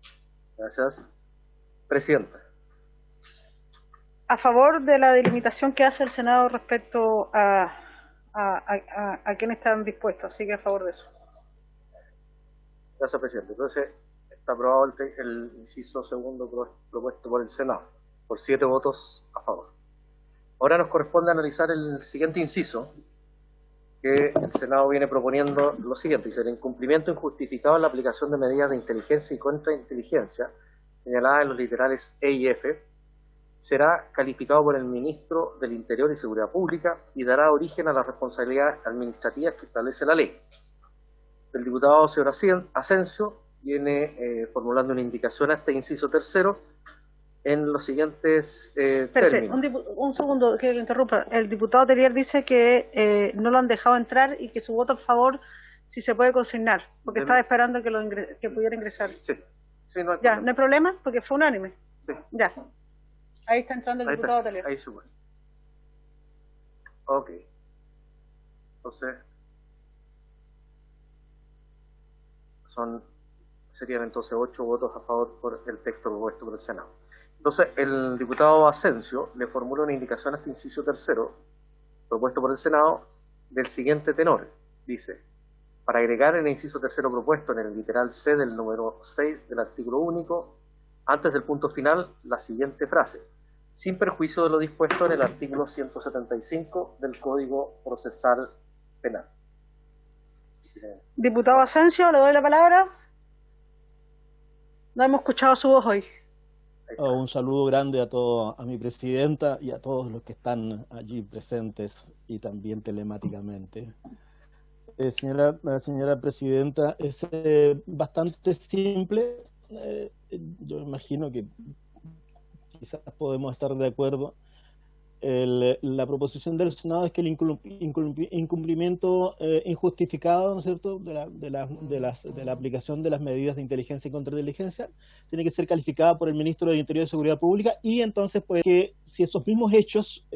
Gracias. Presidenta. A favor de la delimitación que hace el Senado respecto a quienes están dispuestos, así que a favor de eso. Gracias, presidente. Entonces, está aprobado el inciso segundo propuesto por el Senado, por 7 votos a favor. Ahora nos corresponde analizar el siguiente inciso, que el Senado viene proponiendo lo siguiente: dice, el incumplimiento injustificado en la aplicación de medidas de inteligencia y contrainteligencia, señaladas en los literales E y F, será calificado por el Ministro del Interior y Seguridad Pública y dará origen a las responsabilidades administrativas que establece la ley. El diputado señor Asensio viene formulando una indicación a este inciso tercero en los siguientes términos. Un segundo, que le interrumpa. El diputado Telier dice que no lo han dejado entrar y que su voto a favor si se puede consignar, porque estaba esperando que pudiera ingresar. Sí. Sí, no hay ya, problema. no hay problema, porque fue unánime. Sí. Ya. Ahí está entrando el diputado Telier. Ahí sube. Ok. Entonces, serían entonces 8 votos a favor por el texto propuesto por el Senado. Entonces, el diputado Asensio le formula una indicación a este inciso tercero, propuesto por el Senado, del siguiente tenor. Dice, para agregar en el inciso tercero propuesto en el literal C del número 6 del artículo único, antes del punto final, la siguiente frase: sin perjuicio de lo dispuesto en el artículo 175 del Código Procesal Penal. Diputado Asensio, le doy la palabra. No hemos escuchado su voz hoy. Un saludo grande a mi presidenta y a todos los que están allí presentes y también telemáticamente. Señora presidenta, es bastante simple. Yo imagino que quizás podemos estar de acuerdo. La proposición del Senado es que el incumplimiento injustificado, ¿no es cierto?, de la aplicación de las medidas de inteligencia y contrainteligencia tiene que ser calificada por el Ministro del Interior y Seguridad Pública, y entonces pues que si esos mismos hechos,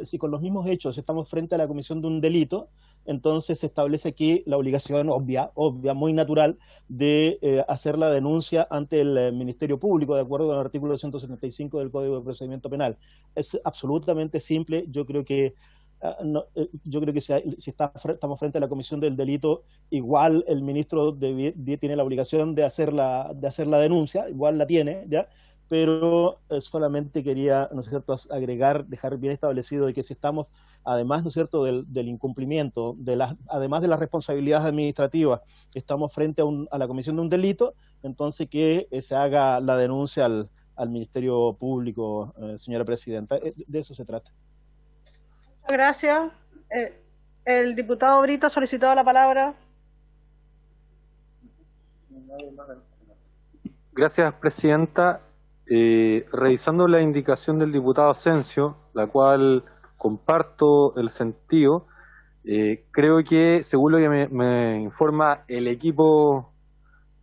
si con los mismos hechos estamos frente a la comisión de un delito, entonces se establece aquí la obligación obvia, muy natural, de hacer la denuncia ante el Ministerio Público, de acuerdo con el artículo 175 del Código de Procedimiento Penal. Es absolutamente simple. Yo creo que si estamos frente a la comisión del delito, igual el ministro tiene la obligación de hacer la denuncia, igual la tiene, ¿ya? Pero solamente quería, ¿no es cierto?, dejar bien establecido de que si estamos, además, ¿no es cierto?, del incumplimiento, además de las responsabilidades administrativas, estamos frente a la comisión de un delito, entonces que se haga la denuncia al Ministerio Público, señora presidenta. De eso se trata. Muchas gracias. El diputado Brito ha solicitado la palabra. Gracias, presidenta. Revisando la indicación del diputado Asensio, la cual comparto el sentido, creo que, según lo que me informa el equipo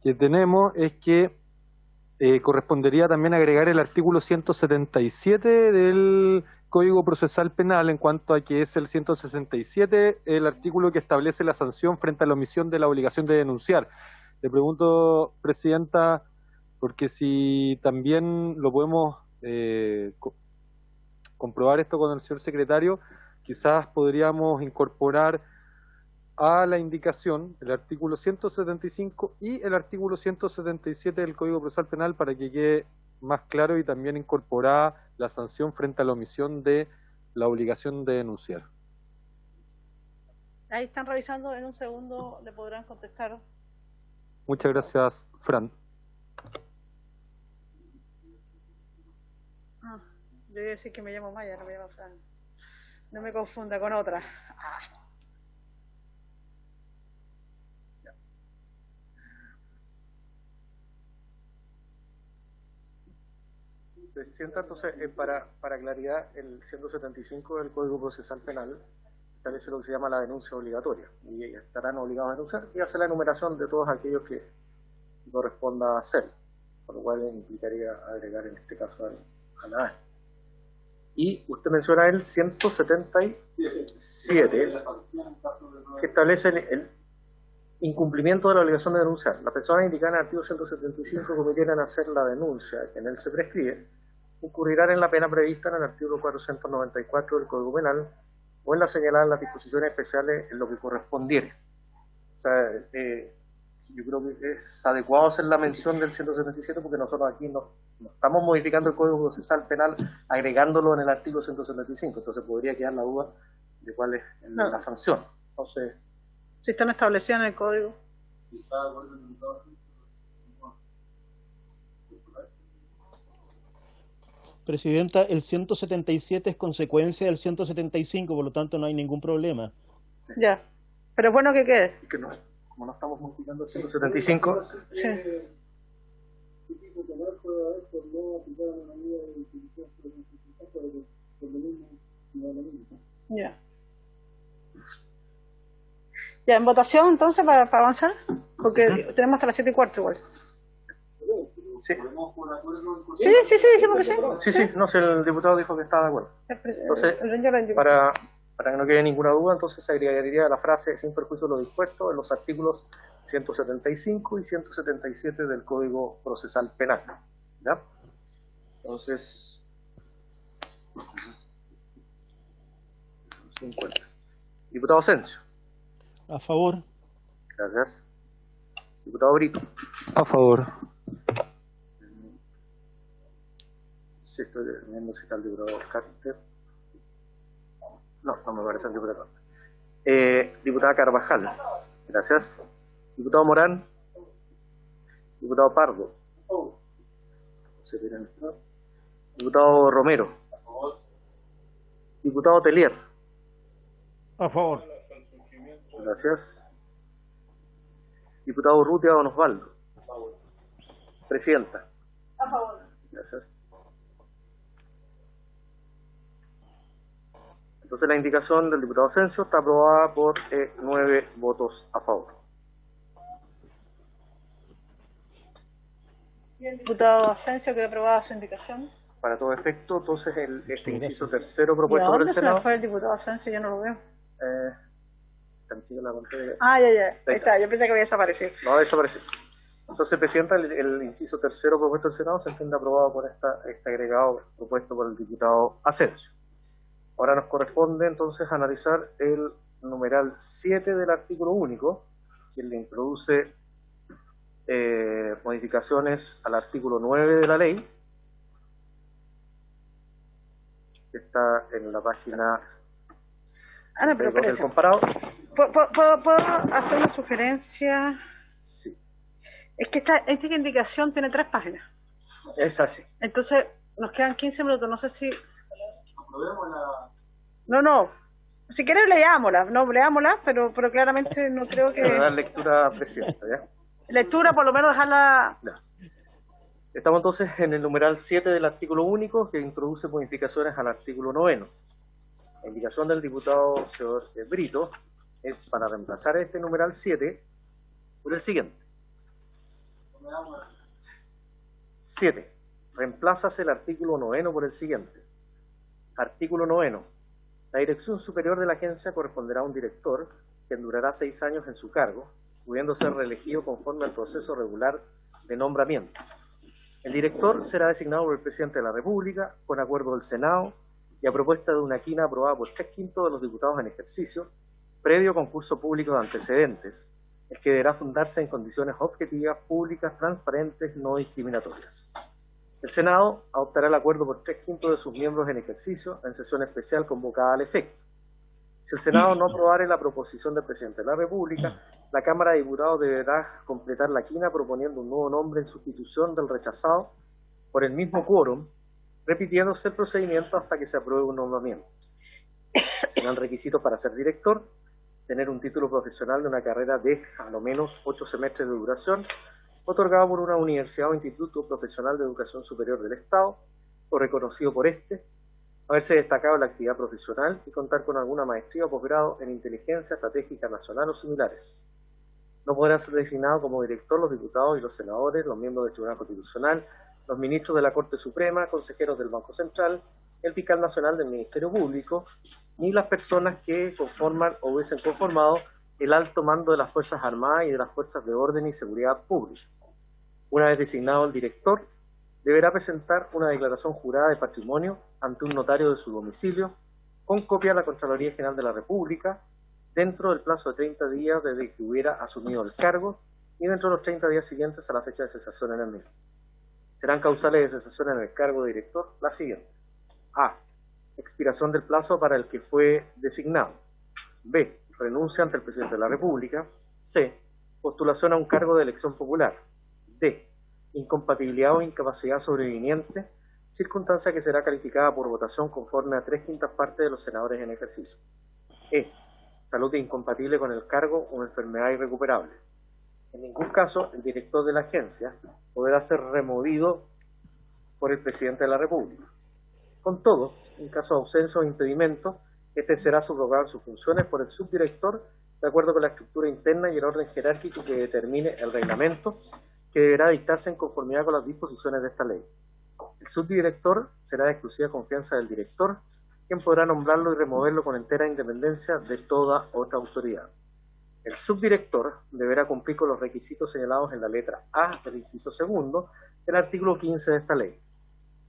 que tenemos, es que correspondería también agregar el artículo 177 del Código Procesal Penal, en cuanto a que es el 167 el artículo que establece la sanción frente a la omisión de la obligación de denunciar. Le pregunto, presidenta, porque si también lo podemos comprobar esto con el señor secretario, quizás podríamos incorporar a la indicación el artículo 175 y el artículo 177 del Código Procesal Penal para que quede más claro, y también incorporar la sanción frente a la omisión de la obligación de denunciar. Ahí están revisando, en un segundo le podrán contestar. Muchas gracias, Fran. Yo voy a decir que me llamo Maya, no me llamo Fran. No me confunda con otra. Presidenta, entonces, para claridad, el 175 del Código Procesal Penal establece lo que se llama la denuncia obligatoria, y estarán obligados a denunciar y hacer la enumeración de todos aquellos que corresponda hacer, por lo cual implicaría agregar en este caso a la A. Y usted menciona el 177, que establece el incumplimiento de la obligación de denunciar. Las personas indicadas en el artículo 175 que omitieran hacer la denuncia que en él se prescribe, incurrirán en la pena prevista en el artículo 494 del Código Penal o en la señalada en las disposiciones especiales en lo que correspondiere. O sea, yo creo que es adecuado hacer la mención del 177 porque nosotros aquí no estamos modificando el Código Procesal Penal agregándolo en el artículo 175, entonces podría quedar la duda de cuál es la sanción. Entonces, si están establecidas en el Código. Presidenta, el 177 es consecuencia del 175, por lo tanto no hay ningún problema. Ya, pero es bueno que quede. Que no, como no estamos modificando el 175, sí. Ya. Ya, en votación entonces para avanzar, porque tenemos hasta las 7:15 igual. Sí. Sí, dijimos que sí. Sí, no sé, el diputado dijo que estaba de acuerdo. Entonces, para que no quede ninguna duda, entonces se agregaría la frase sin perjuicio de lo dispuesto en los artículos 175 y 177 del Código Procesal Penal. ¿Ya? Entonces, 50. Diputado Asensio. A favor. Gracias. Diputado Brito. A favor. Sí, estoy viendo si está el diputado Carter. No me parece el diputado. Diputada Carvajal. Gracias. Diputado Morán. Diputado Pardo. Diputado Romero. Diputado Telier. A favor. Gracias. Diputado Urrutia Don Osvaldo. Presidenta. A favor. Gracias. Entonces la indicación del diputado Asensio está aprobada por 9 votos a favor. Bien, diputado Asensio, quedó aprobada su indicación. Para todo efecto, entonces este inciso tercero propuesto por el Senado. ¿Dónde se fue el diputado Asensio? Yo no lo veo. La pantalla. Ya. Ahí está. Yo pensé que había desaparecido. No, desapareció. Entonces, Presidenta, el inciso tercero propuesto del Senado se entiende aprobado por este agregado propuesto por el diputado Asensio. Ahora nos corresponde entonces analizar el numeral 7 del artículo único, que le introduce modificaciones al artículo 9 de la ley, que está en la página del comparado. ¿Puedo hacer una sugerencia? Sí. Es que esta indicación tiene 3 páginas. Es así. Entonces, nos quedan 15 minutos, no sé si... No. Si quieres leámosla, pero claramente no creo que... dar lectura, Presidenta, ¿ya? Lectura, por lo menos dejarla... Ya. Estamos entonces en el numeral 7 del artículo único, que introduce modificaciones al artículo 9. La indicación del diputado señor Brito es para reemplazar este numeral 7 por el siguiente. 7. Reemplázase el artículo 9 por el siguiente. Artículo 9. La dirección superior de la agencia corresponderá a un director, quien durará 6 años en su cargo, pudiendo ser reelegido conforme al proceso regular de nombramiento. El director será designado por el presidente de la República, con acuerdo del Senado, y a propuesta de una quina aprobada por 3/5 de los diputados en ejercicio, previo concurso público de antecedentes, el que deberá fundarse en condiciones objetivas, públicas, transparentes, no discriminatorias. El Senado adoptará el acuerdo por 3/5 de sus miembros en ejercicio en sesión especial convocada al efecto. Si el Senado no aprobare la proposición del Presidente de la República, la Cámara de Diputados deberá completar la quina proponiendo un nuevo nombre en sustitución del rechazado por el mismo quórum, repitiéndose el procedimiento hasta que se apruebe un nombramiento. Serán requisitos para ser director, tener un título profesional de una carrera de a lo menos 8 semestres de duración, otorgado por una universidad o instituto profesional de educación superior del Estado, o reconocido por este, haberse destacado en la actividad profesional y contar con alguna maestría o posgrado en inteligencia estratégica nacional o similares. No podrán ser designados como director los diputados y los senadores, los miembros del Tribunal Constitucional, los ministros de la Corte Suprema, consejeros del Banco Central, el fiscal nacional del Ministerio Público, ni las personas que conforman o hubiesen conformado el alto mando de las Fuerzas Armadas y de las Fuerzas de Orden y Seguridad Pública. Una vez designado el director, deberá presentar una declaración jurada de patrimonio ante un notario de su domicilio, con copia a la Contraloría General de la República, dentro del plazo de 30 días desde que hubiera asumido el cargo y dentro de los 30 días siguientes a la fecha de cesación en el mismo. Serán causales de cesación en el cargo de director las siguientes. A. Expiración del plazo para el que fue designado. B. Renuncia ante el Presidente de la República. C. Postulación a un cargo de elección popular. D. Incompatibilidad o incapacidad sobreviniente, circunstancia que será calificada por votación conforme a 3/5 partes de los senadores en ejercicio. E. Salud incompatible con el cargo o enfermedad irrecuperable. En ningún caso, el director de la agencia podrá ser removido por el Presidente de la República. Con todo, en caso de ausencia o impedimento, este será subrogado en sus funciones por el subdirector de acuerdo con la estructura interna y el orden jerárquico que determine el reglamento, que deberá dictarse en conformidad con las disposiciones de esta ley. El subdirector será de exclusiva confianza del director, quien podrá nombrarlo y removerlo con entera independencia de toda otra autoridad. El subdirector deberá cumplir con los requisitos señalados en la letra A del inciso segundo del artículo 15 de esta ley.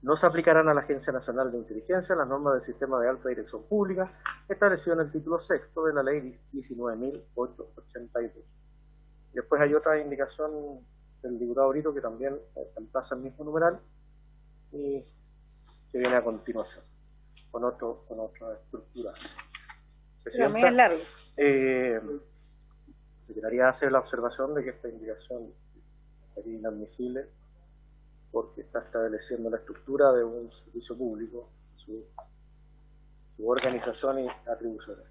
No se aplicarán a la Agencia Nacional de Inteligencia las normas del Sistema de Alta Dirección Pública establecido en el título sexto de la Ley 19.882. Después hay otra indicación del diputado Brito que también reemplaza el mismo numeral y que viene a continuación con otra estructura. Presidenta, es largo. Secretaría hace la observación de que esta indicación sería inadmisible porque está estableciendo la estructura de un servicio público, su organización y atribuciones.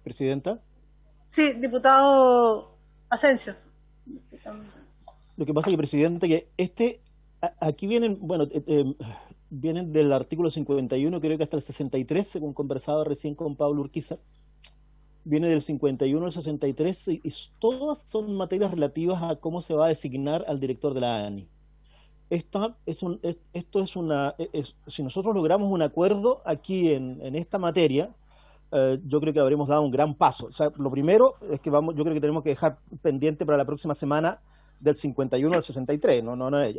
Presidenta. Sí, diputado Asensio. Lo que pasa es que, Presidente, que aquí vienen, bueno, vienen del artículo 51, creo que hasta el 63, según conversaba recién con Pablo Urquiza. Viene del 51 al 63 y todas son materias relativas a cómo se va a designar al director de la ANI. Si nosotros logramos un acuerdo aquí en esta materia, yo creo que habremos dado un gran paso. O sea, lo primero es que yo creo que tenemos que dejar pendiente para la próxima semana del 51 al 63,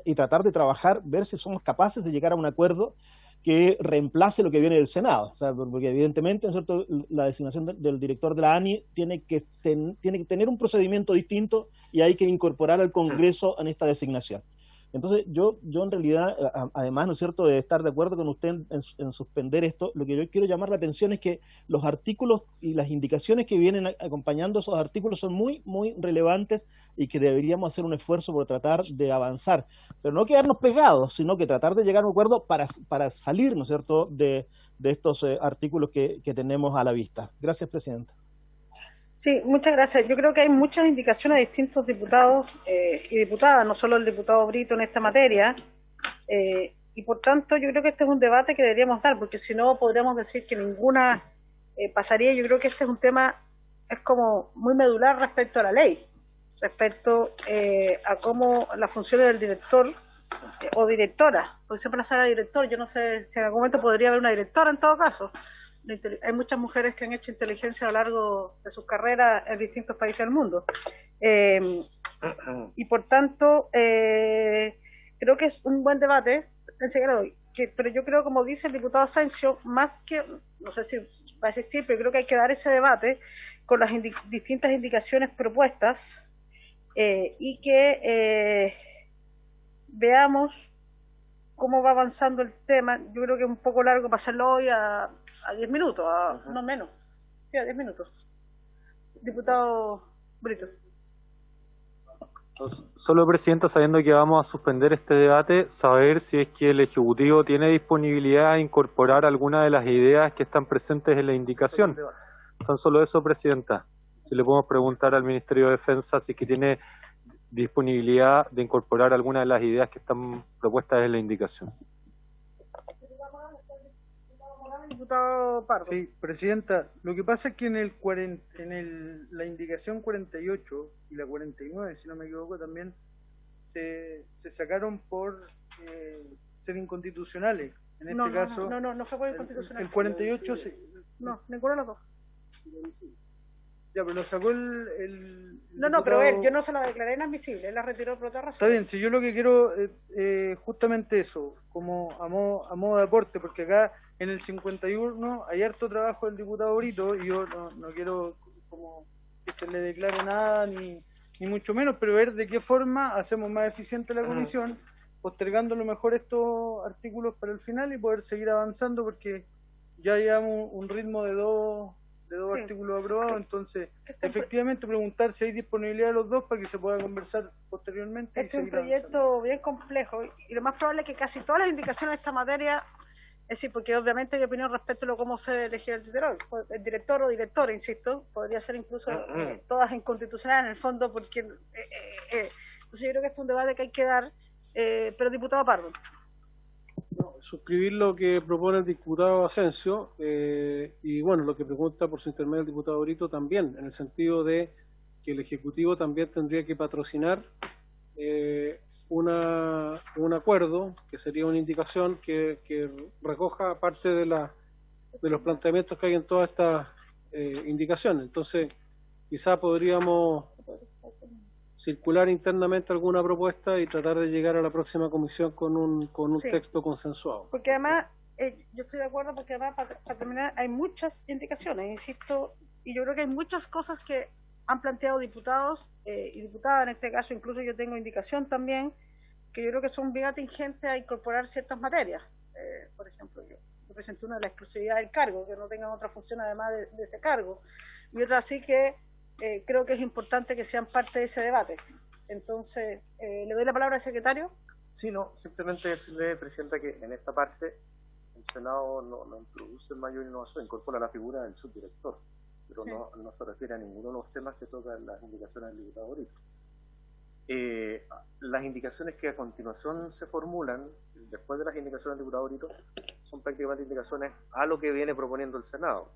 y tratar de trabajar, ver si somos capaces de llegar a un acuerdo que reemplace lo que viene del Senado. O sea, porque evidentemente, ¿no es cierto?, la designación del director de la ANI tiene que tener un procedimiento distinto y hay que incorporar al Congreso en esta designación. Entonces, yo en realidad, además, ¿no es cierto?, de estar de acuerdo con usted en suspender esto, lo que yo quiero llamar la atención es que los artículos y las indicaciones que vienen acompañando esos artículos son muy, muy relevantes y que deberíamos hacer un esfuerzo por tratar de avanzar. Pero no quedarnos pegados, sino que tratar de llegar a un acuerdo para salir, ¿no es cierto?, de estos artículos que tenemos a la vista. Gracias, Presidenta. Sí, muchas gracias. Yo creo que hay muchas indicaciones a distintos diputados y diputadas, no solo el diputado Brito en esta materia, y por tanto yo creo que este es un debate que deberíamos dar, porque si no podríamos decir que ninguna pasaría. Yo creo que este es un tema, es como muy medular respecto a la ley, respecto a cómo las funciones del director o directora, porque siempre se habla de director, yo no sé si en algún momento podría haber una directora en todo caso. Hay muchas mujeres que han hecho inteligencia a lo largo de sus carreras en distintos países del mundo. Y por tanto, creo que es un buen debate, pero yo creo, como dice el diputado Asensio, más que, no sé si va a existir, pero creo que hay que dar ese debate con las distintas indicaciones propuestas y que veamos cómo va avanzando el tema. Yo creo que es un poco largo pasarlo hoy a 10 minutos, no menos, sí, a 10 minutos. Diputado Brito. Solo, Presidenta, sabiendo que vamos a suspender este debate, saber si es que el Ejecutivo tiene disponibilidad a incorporar alguna de las ideas que están presentes en la indicación. Tan solo eso, Presidenta. Si le podemos preguntar al Ministerio de Defensa si es que tiene disponibilidad de incorporar alguna de las ideas que están propuestas en la indicación. Diputado Pardo. Sí, Presidenta, lo que pasa es que la indicación 48 y la 49, si no me equivoco, también se sacaron por ser inconstitucionales. En este caso... No fue por inconstitucional. El 48... No, ninguno de los dos. Ya, pero lo sacó el No, diputado... pero yo no se la declaré inadmisible, él la retiró por otra razón. Está bien, si yo lo que quiero justamente eso, como a modo de aporte, porque acá en el 51 hay harto trabajo del diputado Brito y yo no quiero como que se le declare nada ni mucho menos, pero ver de qué forma hacemos más eficiente la comisión, postergando a lo mejor estos artículos para el final y poder seguir avanzando, porque ya llevamos un ritmo de dos artículos aprobados, entonces efectivamente preguntar si hay disponibilidad de los dos para que se pueda conversar posteriormente. Este es un proyecto bien complejo y lo más probable es que casi todas las indicaciones de esta materia, es decir, porque obviamente hay opinión respecto a cómo se elegir el director o directora, insisto, podría ser incluso todas inconstitucionales en el fondo, porque entonces yo creo que este es un debate que hay que dar, pero diputado Pardo. Suscribir lo que propone el diputado Asensio y bueno, lo que pregunta por su intermedio el diputado Brito también, en el sentido de que el Ejecutivo también tendría que patrocinar un acuerdo, que sería una indicación que recoja parte de los planteamientos que hay en todas estas indicaciones. Entonces, quizá podríamos circular internamente alguna propuesta y tratar de llegar a la próxima comisión con un texto consensuado. Porque además, yo estoy de acuerdo, porque además, para terminar, hay muchas indicaciones, insisto, y yo creo que hay muchas cosas que han planteado diputados y diputadas, en este caso incluso yo tengo indicación también, que yo creo que son bien atingentes a incorporar ciertas materias. Por ejemplo, yo presenté una de la exclusividad del cargo, que no tengan otra función además de ese cargo, y otra así que creo que es importante que sean parte de ese debate. Entonces, ¿le doy la palabra al secretario? Sí, no, simplemente decirle, Presidenta, que en esta parte el Senado no introduce mayor innovación, incorpora la figura del subdirector, pero sí, no se refiere a ninguno de los temas que tocan las indicaciones del diputado Brito. Las indicaciones que a continuación se formulan, después de las indicaciones del diputado Brito, son prácticamente indicaciones a lo que viene proponiendo el Senado.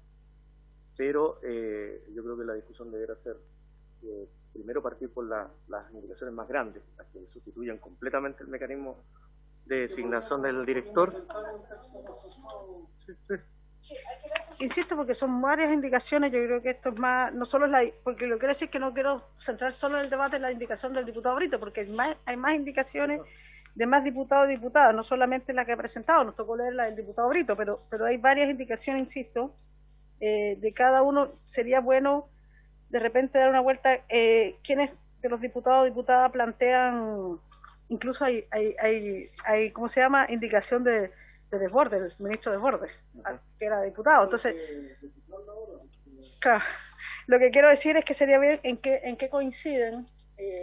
Pero yo creo que la discusión deberá ser primero partir por las indicaciones más grandes, las que sustituyan completamente el mecanismo de designación del director. Insisto, porque son varias indicaciones, yo creo que esto es más, no solo es porque lo que quiero decir es que no quiero centrar solo en el debate en la indicación del diputado Brito, porque hay más indicaciones de más diputados y diputadas, no solamente la que ha presentado, nos tocó leer la del diputado Brito, pero hay varias indicaciones, insisto, de cada uno. Sería bueno de repente dar una vuelta, quienes de los diputados o diputadas plantean, incluso hay ¿cómo se llama? Indicación de Desbordes, el ministro Desbordes, que era diputado. Entonces, claro, lo que quiero decir es que sería bien en qué coinciden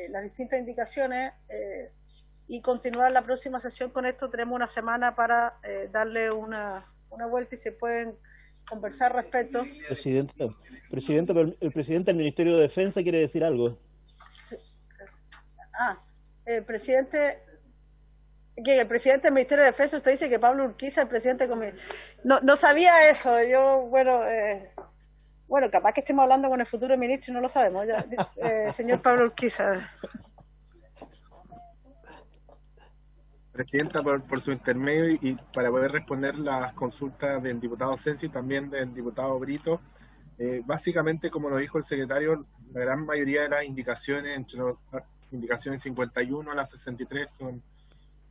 las distintas indicaciones y continuar la próxima sesión con esto. Tenemos una semana para darle una vuelta y se pueden conversar respecto. Presidente, pero el presidente del Ministerio de Defensa quiere decir algo. El presidente del Ministerio de Defensa, usted dice que Pablo Urquiza, el presidente, no sabía eso. Yo, bueno, capaz que estemos hablando con el futuro ministro y no lo sabemos. Señor Pablo Urquiza. Presidenta, por su intermedio y para poder responder las consultas del diputado Asensio y también del diputado Brito, básicamente, como lo dijo el secretario, la gran mayoría de las indicaciones, entre las indicaciones 51 a las 63,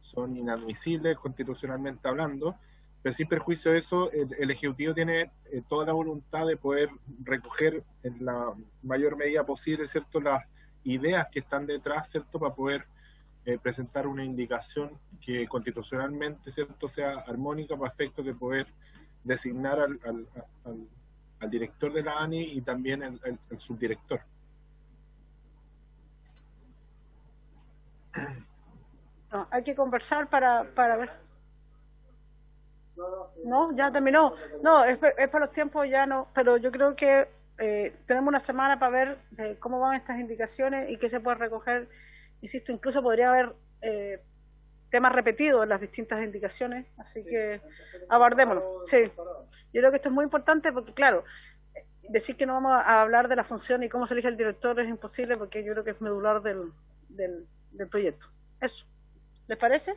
son inadmisibles constitucionalmente hablando, pero sin perjuicio de eso, el Ejecutivo tiene toda la voluntad de poder recoger en la mayor medida posible, ¿cierto?, las ideas que están detrás, ¿cierto?, para poder presentar una indicación que constitucionalmente, ¿cierto?, sea armónica para efectos de poder designar al director de la ANI y también el subdirector. No, hay que conversar para ver. No, ya terminó. No, es para los tiempos ya no, pero yo creo que tenemos una semana para ver cómo van estas indicaciones y qué se puede recoger. Insisto, incluso podría haber temas repetidos en las distintas indicaciones, así que abordémoslo. Sí, yo creo que esto es muy importante porque, claro, decir que no vamos a hablar de la función y cómo se elige el director es imposible porque yo creo que es medular del proyecto. Eso. ¿Les parece?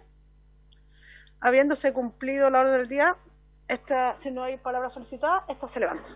Habiéndose cumplido la orden del día, si no hay palabras solicitadas, esta se levanta.